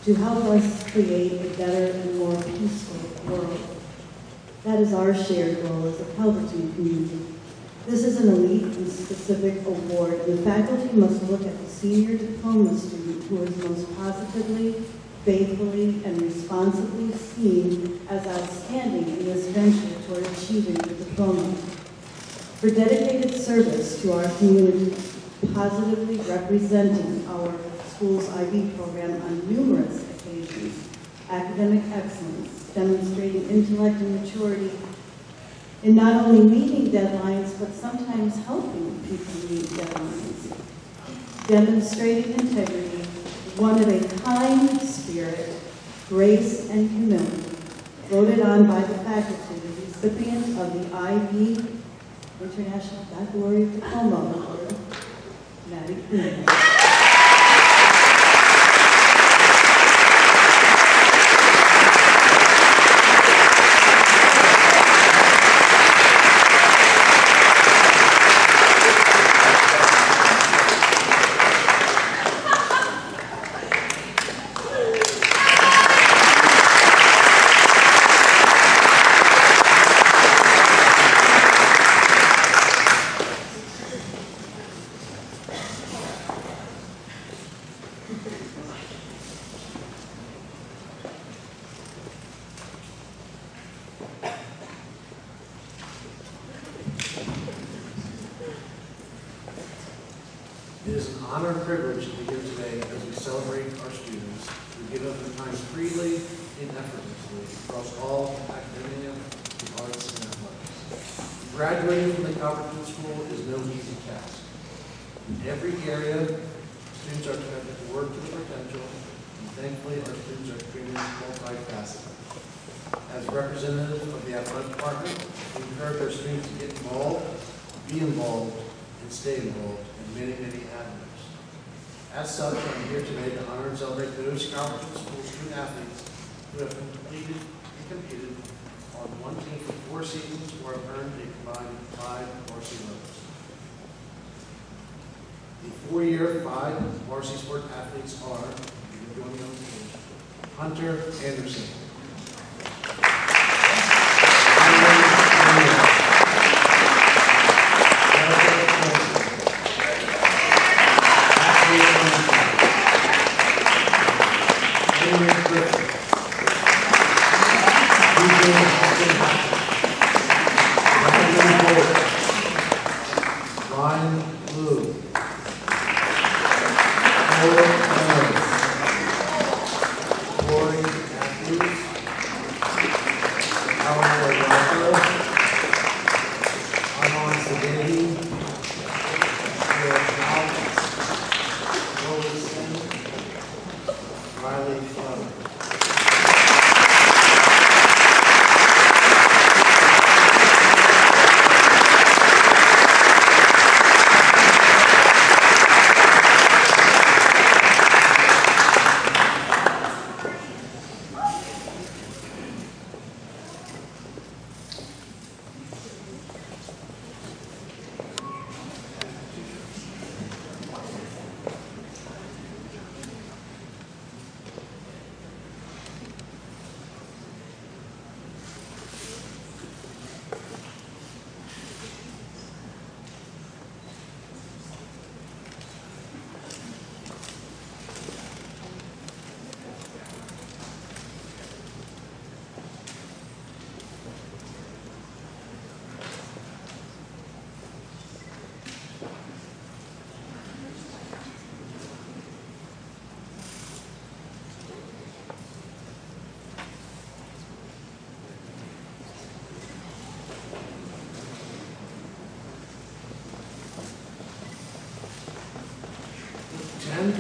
to help us create a better and more peaceful world. That is our shared goal as a Calverton community. This is an elite and specific award, and the faculty must look at the senior diploma student who is most positively, faithfully, and responsibly seen as outstanding in this venture toward achieving the diploma. For dedicated service to our community, positively representing our school's IB program on numerous occasions, academic excellence, demonstrating intellect and maturity, in not only meeting deadlines, but sometimes helping people meet deadlines. Demonstrating integrity, one of a kind spirit, grace, and humility, voted on by the faculty, the recipient of the IB International Baccalaureate Diploma Award, Maddie Quinn. It is an honor and privilege to be here today as we celebrate our students who give up their time freely and effortlessly across all academia, the arts, and athletics. Graduating from the Calverton School is no easy task. In every area, students are expected to work to their potential, and thankfully our students are extremely multifaceted. As representative of the athletic department, we encourage our students to get involved, be involved, and stay involved in many, many avenues. As such, I'm here today to honor and celebrate those Calverton School student athletes who have completed and competed on one team for 4 seasons or have earned a combined 5 varsity medals. The 4-year 5 varsity sport athletes are, you join me on stage, Hunter Anderson,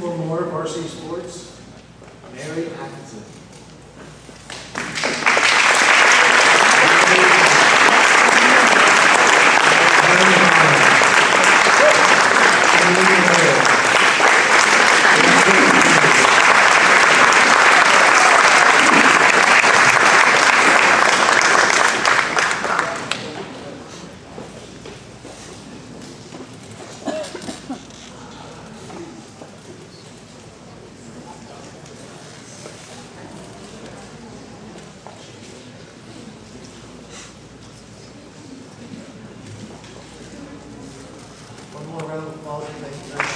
or more varsity sports, Mary Atkinson. One more round of applause. Thank you very much.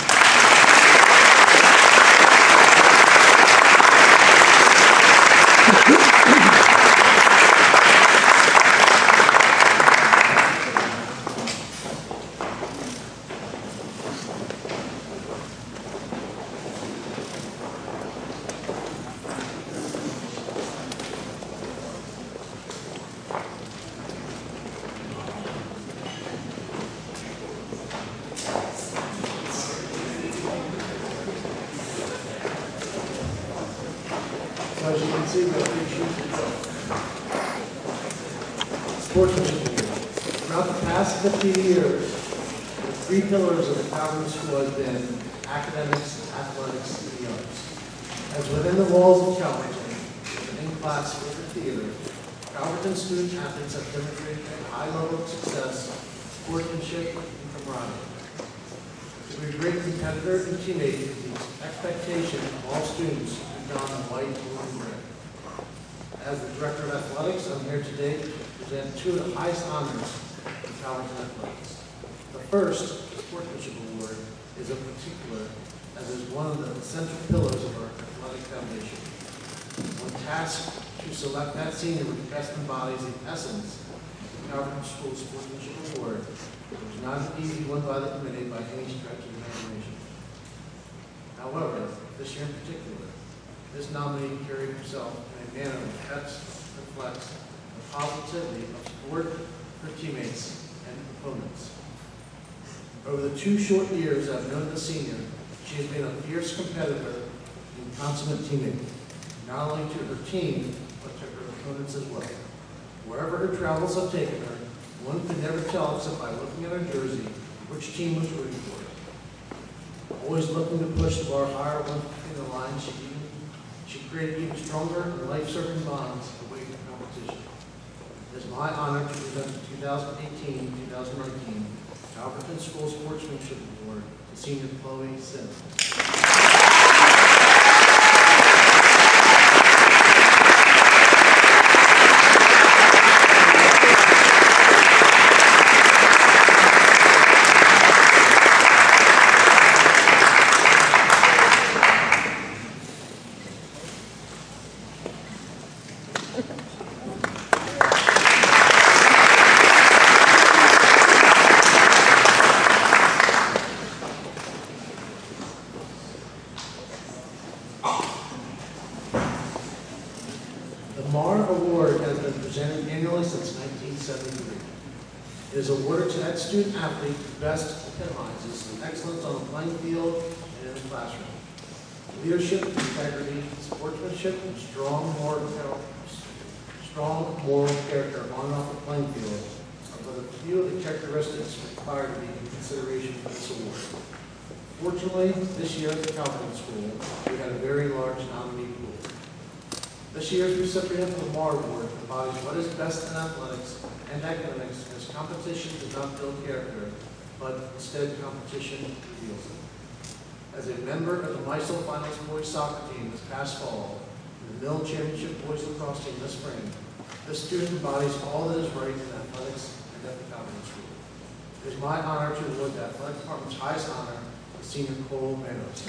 So as you can see, we appreciate sportsmanship. Throughout the past 50 years, the 3 pillars of the Calverton School have been academics, athletics, and the arts. As within the walls of Calverton, and in class with the theater, Calverton student athletes have demonstrated a high level of success, sportsmanship, and camaraderie. To be a great competitor and teammate is the expectation of all students to don the white and blue red. As the Director of Athletics, I'm here today to present 2 of the highest honors in Calverton athletics. The first, the Sportsmanship Award, is in particular as is one of the central pillars of our athletic foundation. When tasked to select that senior which best embodies the essence of the Calverton School Sportsmanship Award, it was not an easy one by the committee by any stretch of the imagination. However, this year in particular, this nominee carried himself in a manner that best reflects the positivity of sport for teammates and opponents. Over the 2 short years I've known the senior, she has been a fierce competitor and consummate teammate, not only to her team, but to her opponents as well. Wherever her travels have taken her, one could never tell except by looking at her jersey which team was rooting for her. Always looking to push the bar higher in the line, she created even stronger and life-serving bonds away from competition. It is my honor to present the 2018-2019 Calverton School Sportsmanship Award to Senior Chloe Sims. It is awarded to that student athlete who best epitomizes excellence on the playing field and in the classroom. Leadership, integrity, sportsmanship, and strong moral character on and off the playing field are but a few of the characteristics required to be in consideration for this award. Fortunately, this year at the Calverton School, we had a very large nominee pool. This year's recipient of the MAR Award embodies what is best in athletics and academics, as competition does not build character, but instead competition reveals it. As a member of the MISO Finals boys soccer team this past fall, and the Mill Championship boys lacrosse team this spring, this student embodies all that is right in athletics and at the Calverton School. It is my honor to award the athletic department's highest honor, the senior Cole Manos.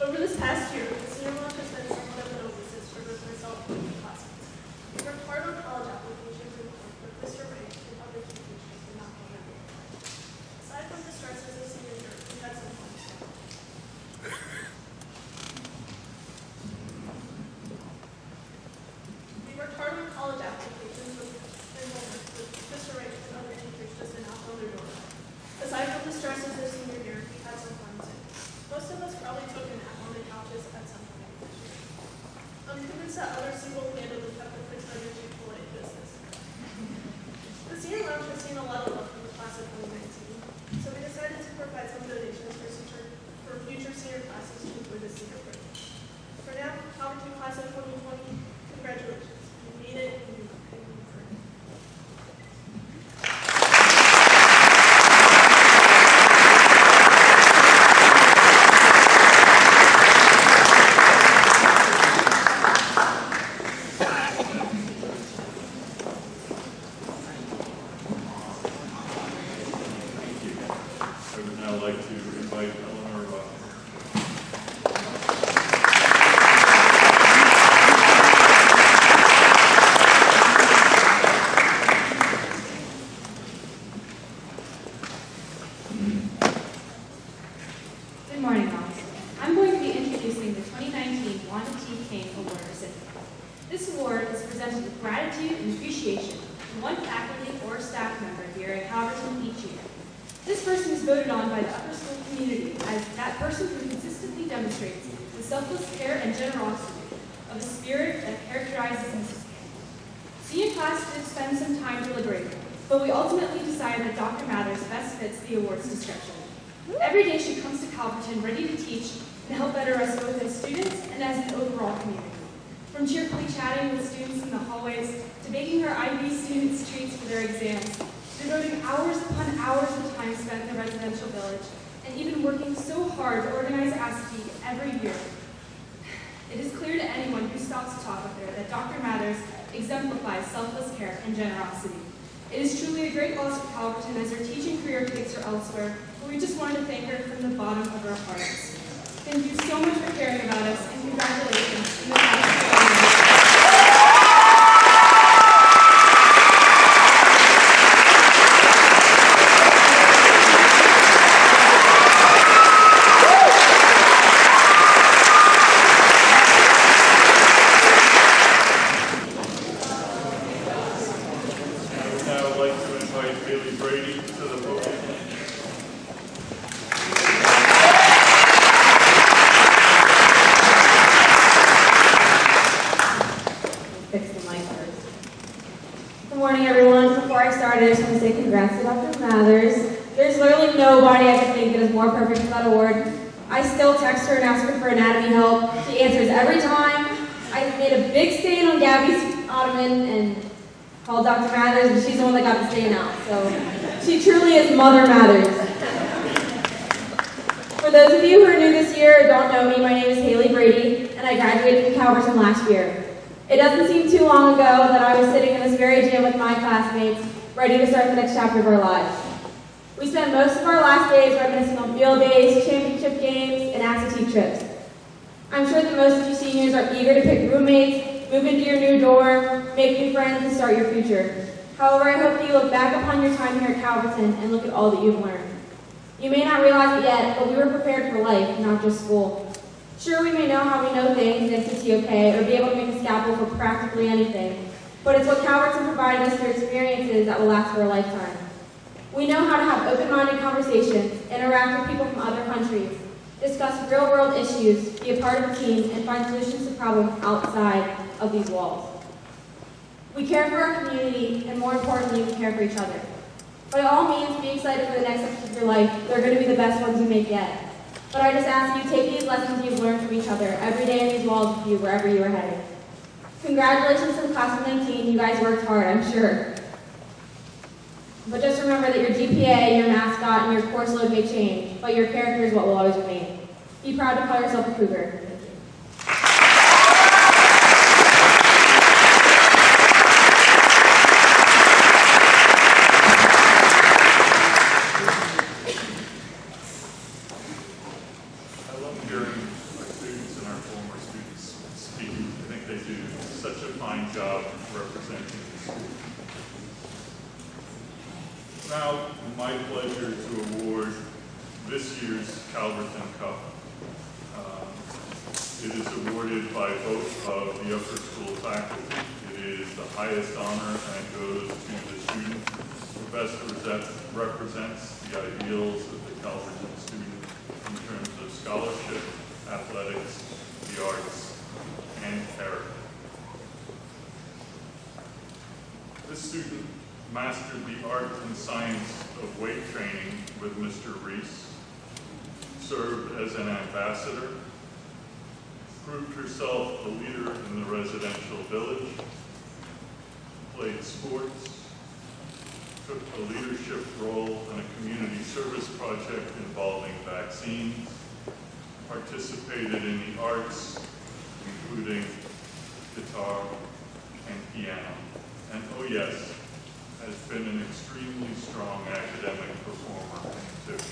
Over this past year, the senior launch has been somewhat of an oasis for both myself and my classmates. We worked hard on college applications and with Mr. Ray and other key teachers did not come out. Aside from the stresses of senior year, we had some fun stuff. We worked hard on college applications and homework with Mr. Ray and other teachers just to knock on their door. Aside from the stresses of senior year, we had some fun too. Most of us probably took a nap on the couches at some point this year. I'm convinced that others single-handedly kept the quick energy polite business. The senior lounge has seen a lot of love from the class of 2019, so we decided to provide some donations for future senior classes to include the senior program. For now, Calverton class of 2020, congratulations. You made it and you earned it. I would now like to invite Eleanor up. Good morning, all. I'm going to be introducing the 2019 Wanda T. King Award recipient. This award is presented with gratitude and appreciation to one faculty or staff member here at Calverton each year. This person is voted on by the upper school community as that person who consistently demonstrates the selfless care and generosity of the spirit that characterizes Mrs. King. Senior class did spend some time deliberating, but we ultimately decided that Dr. Mathers best fits the award's description. Every day she comes to Calverton ready to teach and help better us both as students and as an overall community. From cheerfully chatting with students in the hallways, to baking her IB students treats for their exams, to devoting hours upon hours of time spent in the residential village, and even working so hard to organize ASTE every year. It is clear to anyone who stops to talk with her that Dr. Mathers exemplifies selfless care and generosity. It is truly a great loss for Calverton as her teaching career takes her elsewhere, but we just wanted to thank her from the bottom of our hearts. Thank you so much for caring about us, and congratulations. I just want to say congrats to Dr. Mathers. There's literally nobody I can think that is more perfect for that award. I still text her and ask her for anatomy help. She answers every time. I made a big stain on Gabby's ottoman and called Dr. Mathers, and she's the one that got the stain out. So she truly is Mother Mathers. For those of you who are new this year or don't know me, my name is Haley Brady, and I graduated from Calverton last year. It doesn't seem too long ago that I was sitting in this very gym with my classmates, ready to start the next chapter of our lives. We spent most of our last days reminiscing on field days, championship games, and ASTE trips. I'm sure that most of you seniors are eager to pick roommates, move into your new dorm, make new friends, and start your future. However, I hope that you look back upon your time here at Calverton and look at all that you've learned. You may not realize it yet, but we were prepared for life, not just school. Sure, we may know how we know things in CTOK or be able to make a scalpel for practically anything, but it's what Calverton provided us through experiences that will last for a lifetime. We know how to have open-minded conversations, interact with people from other countries, discuss real-world issues, be a part of a team, and find solutions to problems outside of these walls. We care for our community, and more importantly, we care for each other. By all means, be excited for the next steps of your life. They're going to be the best ones you may get. But I just ask you, take these lessons you've learned from each other every day in these walls with you, wherever you are headed. Congratulations to the class of 19. You guys worked hard, I'm sure. But just remember that your GPA, your mascot, and your course load may change, but your character is what will always remain. Be proud to call yourself a Cougar. Thank you. I love hearing our students and our former students speak. I think they do such a fine job representing the school. Now, my pleasure to award this year's Calverton Cup. It is awarded by both of the upper school faculty. It is the highest honor and goes to the student who best represents the ideals of the Calverton student in terms of scholarship, athletics, the arts, and character. This student mastered the art and science of weight training with Mr. Reese, served as an ambassador, proved herself a leader in the residential village, played sports, took a leadership role in a community service project involving vaccines, participated in the arts, including guitar and piano, and oh yes, has been an extremely strong academic performer too.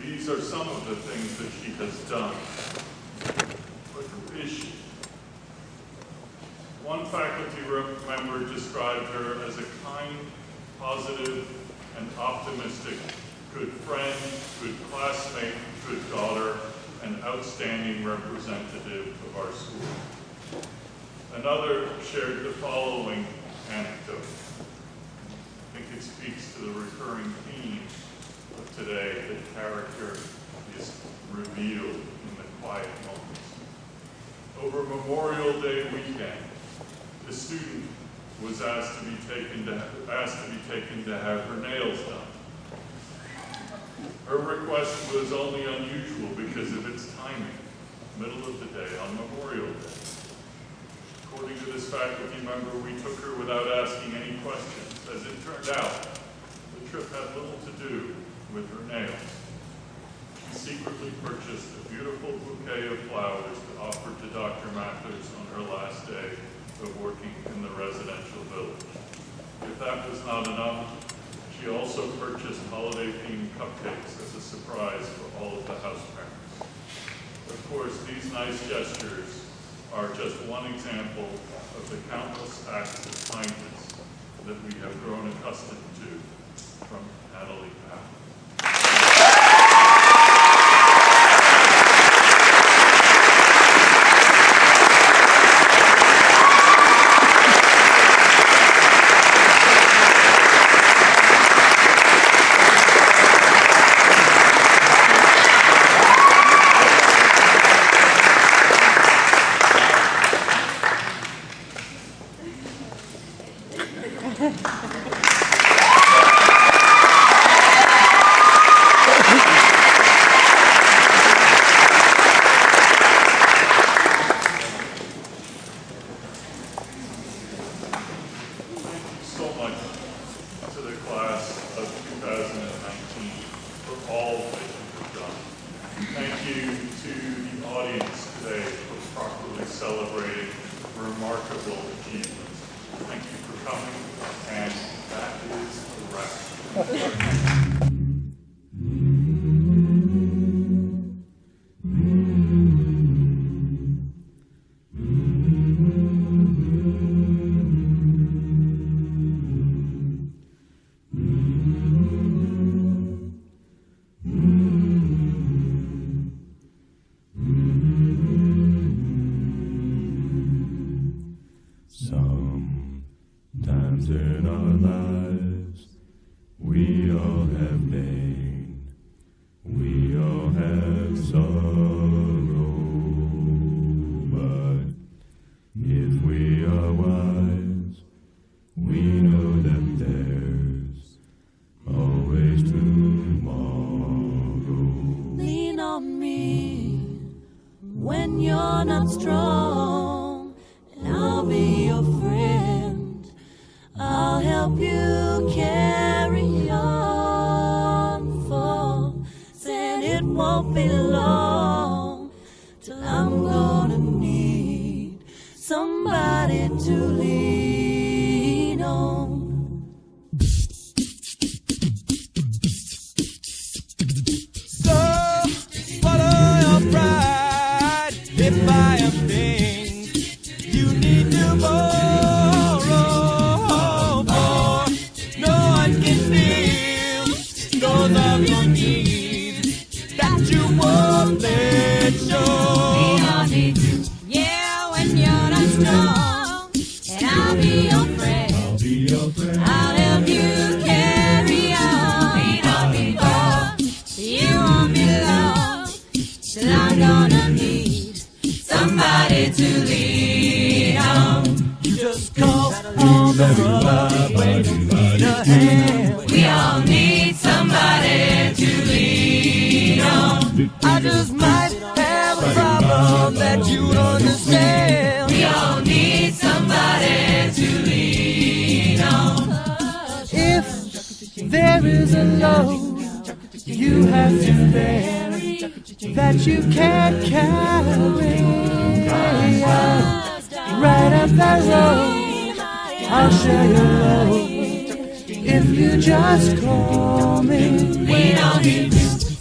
These are some of the things that she has done. But who is she? One faculty member described her as a kind, positive, and optimistic good friend, good classmate, good daughter, and outstanding representative of our school. Another shared the following anecdote. I think it speaks to the recurring theme of today, that character is revealed in the quiet moments. Over Memorial Day weekend, the student was asked to be taken to have her nails done. Her request was only unusual because of its timing. middle of the day on Memorial Day. According to this faculty member, we took her without asking any questions. As it turned out, the trip had little to do with her nails. She secretly purchased a beautiful bouquet of flowers to offer to Dr. Mathers on her last day of working in the residential village. If that was not enough, she also purchased holiday-themed cupcakes as a surprise for all of the house parents. Of course, these nice gestures are just one example of the countless acts of kindness that we have grown accustomed to from Natalie Powell. Sometimes in our lives, we all have pain, we all have sorrow, but if we are wise, we know that there's always tomorrow. Lean on me when you're not strong, and I'll be your friend. I'll help you carry on, for said it won't be long till I'm gonna need somebody to lean on. So swallow your pride if I am things you need to borrow, for no one can feel those of your needs that you won't let show. Yeah, when you're not strong, and I'll be your friend. I'll help you carry on. You won't be long till I'm gonna need somebody to lean on. You just call on the brother when you need a hand. We all need somebody to lean on. I just might have a problem that you don't understand. We all need somebody to lean on. If there is a load you have to bear that you can't carry, right up that road, I'll share your load if you just call me. Lean on me.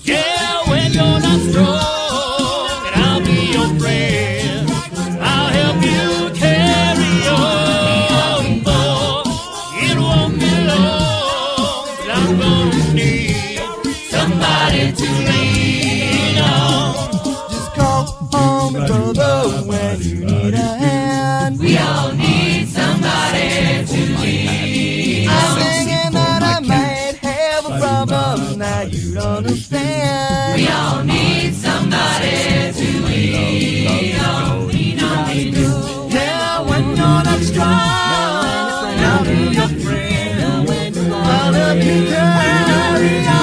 Yeah, when you're not strong, and I'll be your friend. I'll help you carry on, for it won't be long till I'm gonna need Somebody to lean on. just call on me, brother, when you need a hand. We all need somebody to lean I'm on. thinking that I might have a problem that you don't understand. We all need somebody to lean on. Lean on me. Yeah, when you're not strong, I'll be your friend. I'll help you carry on.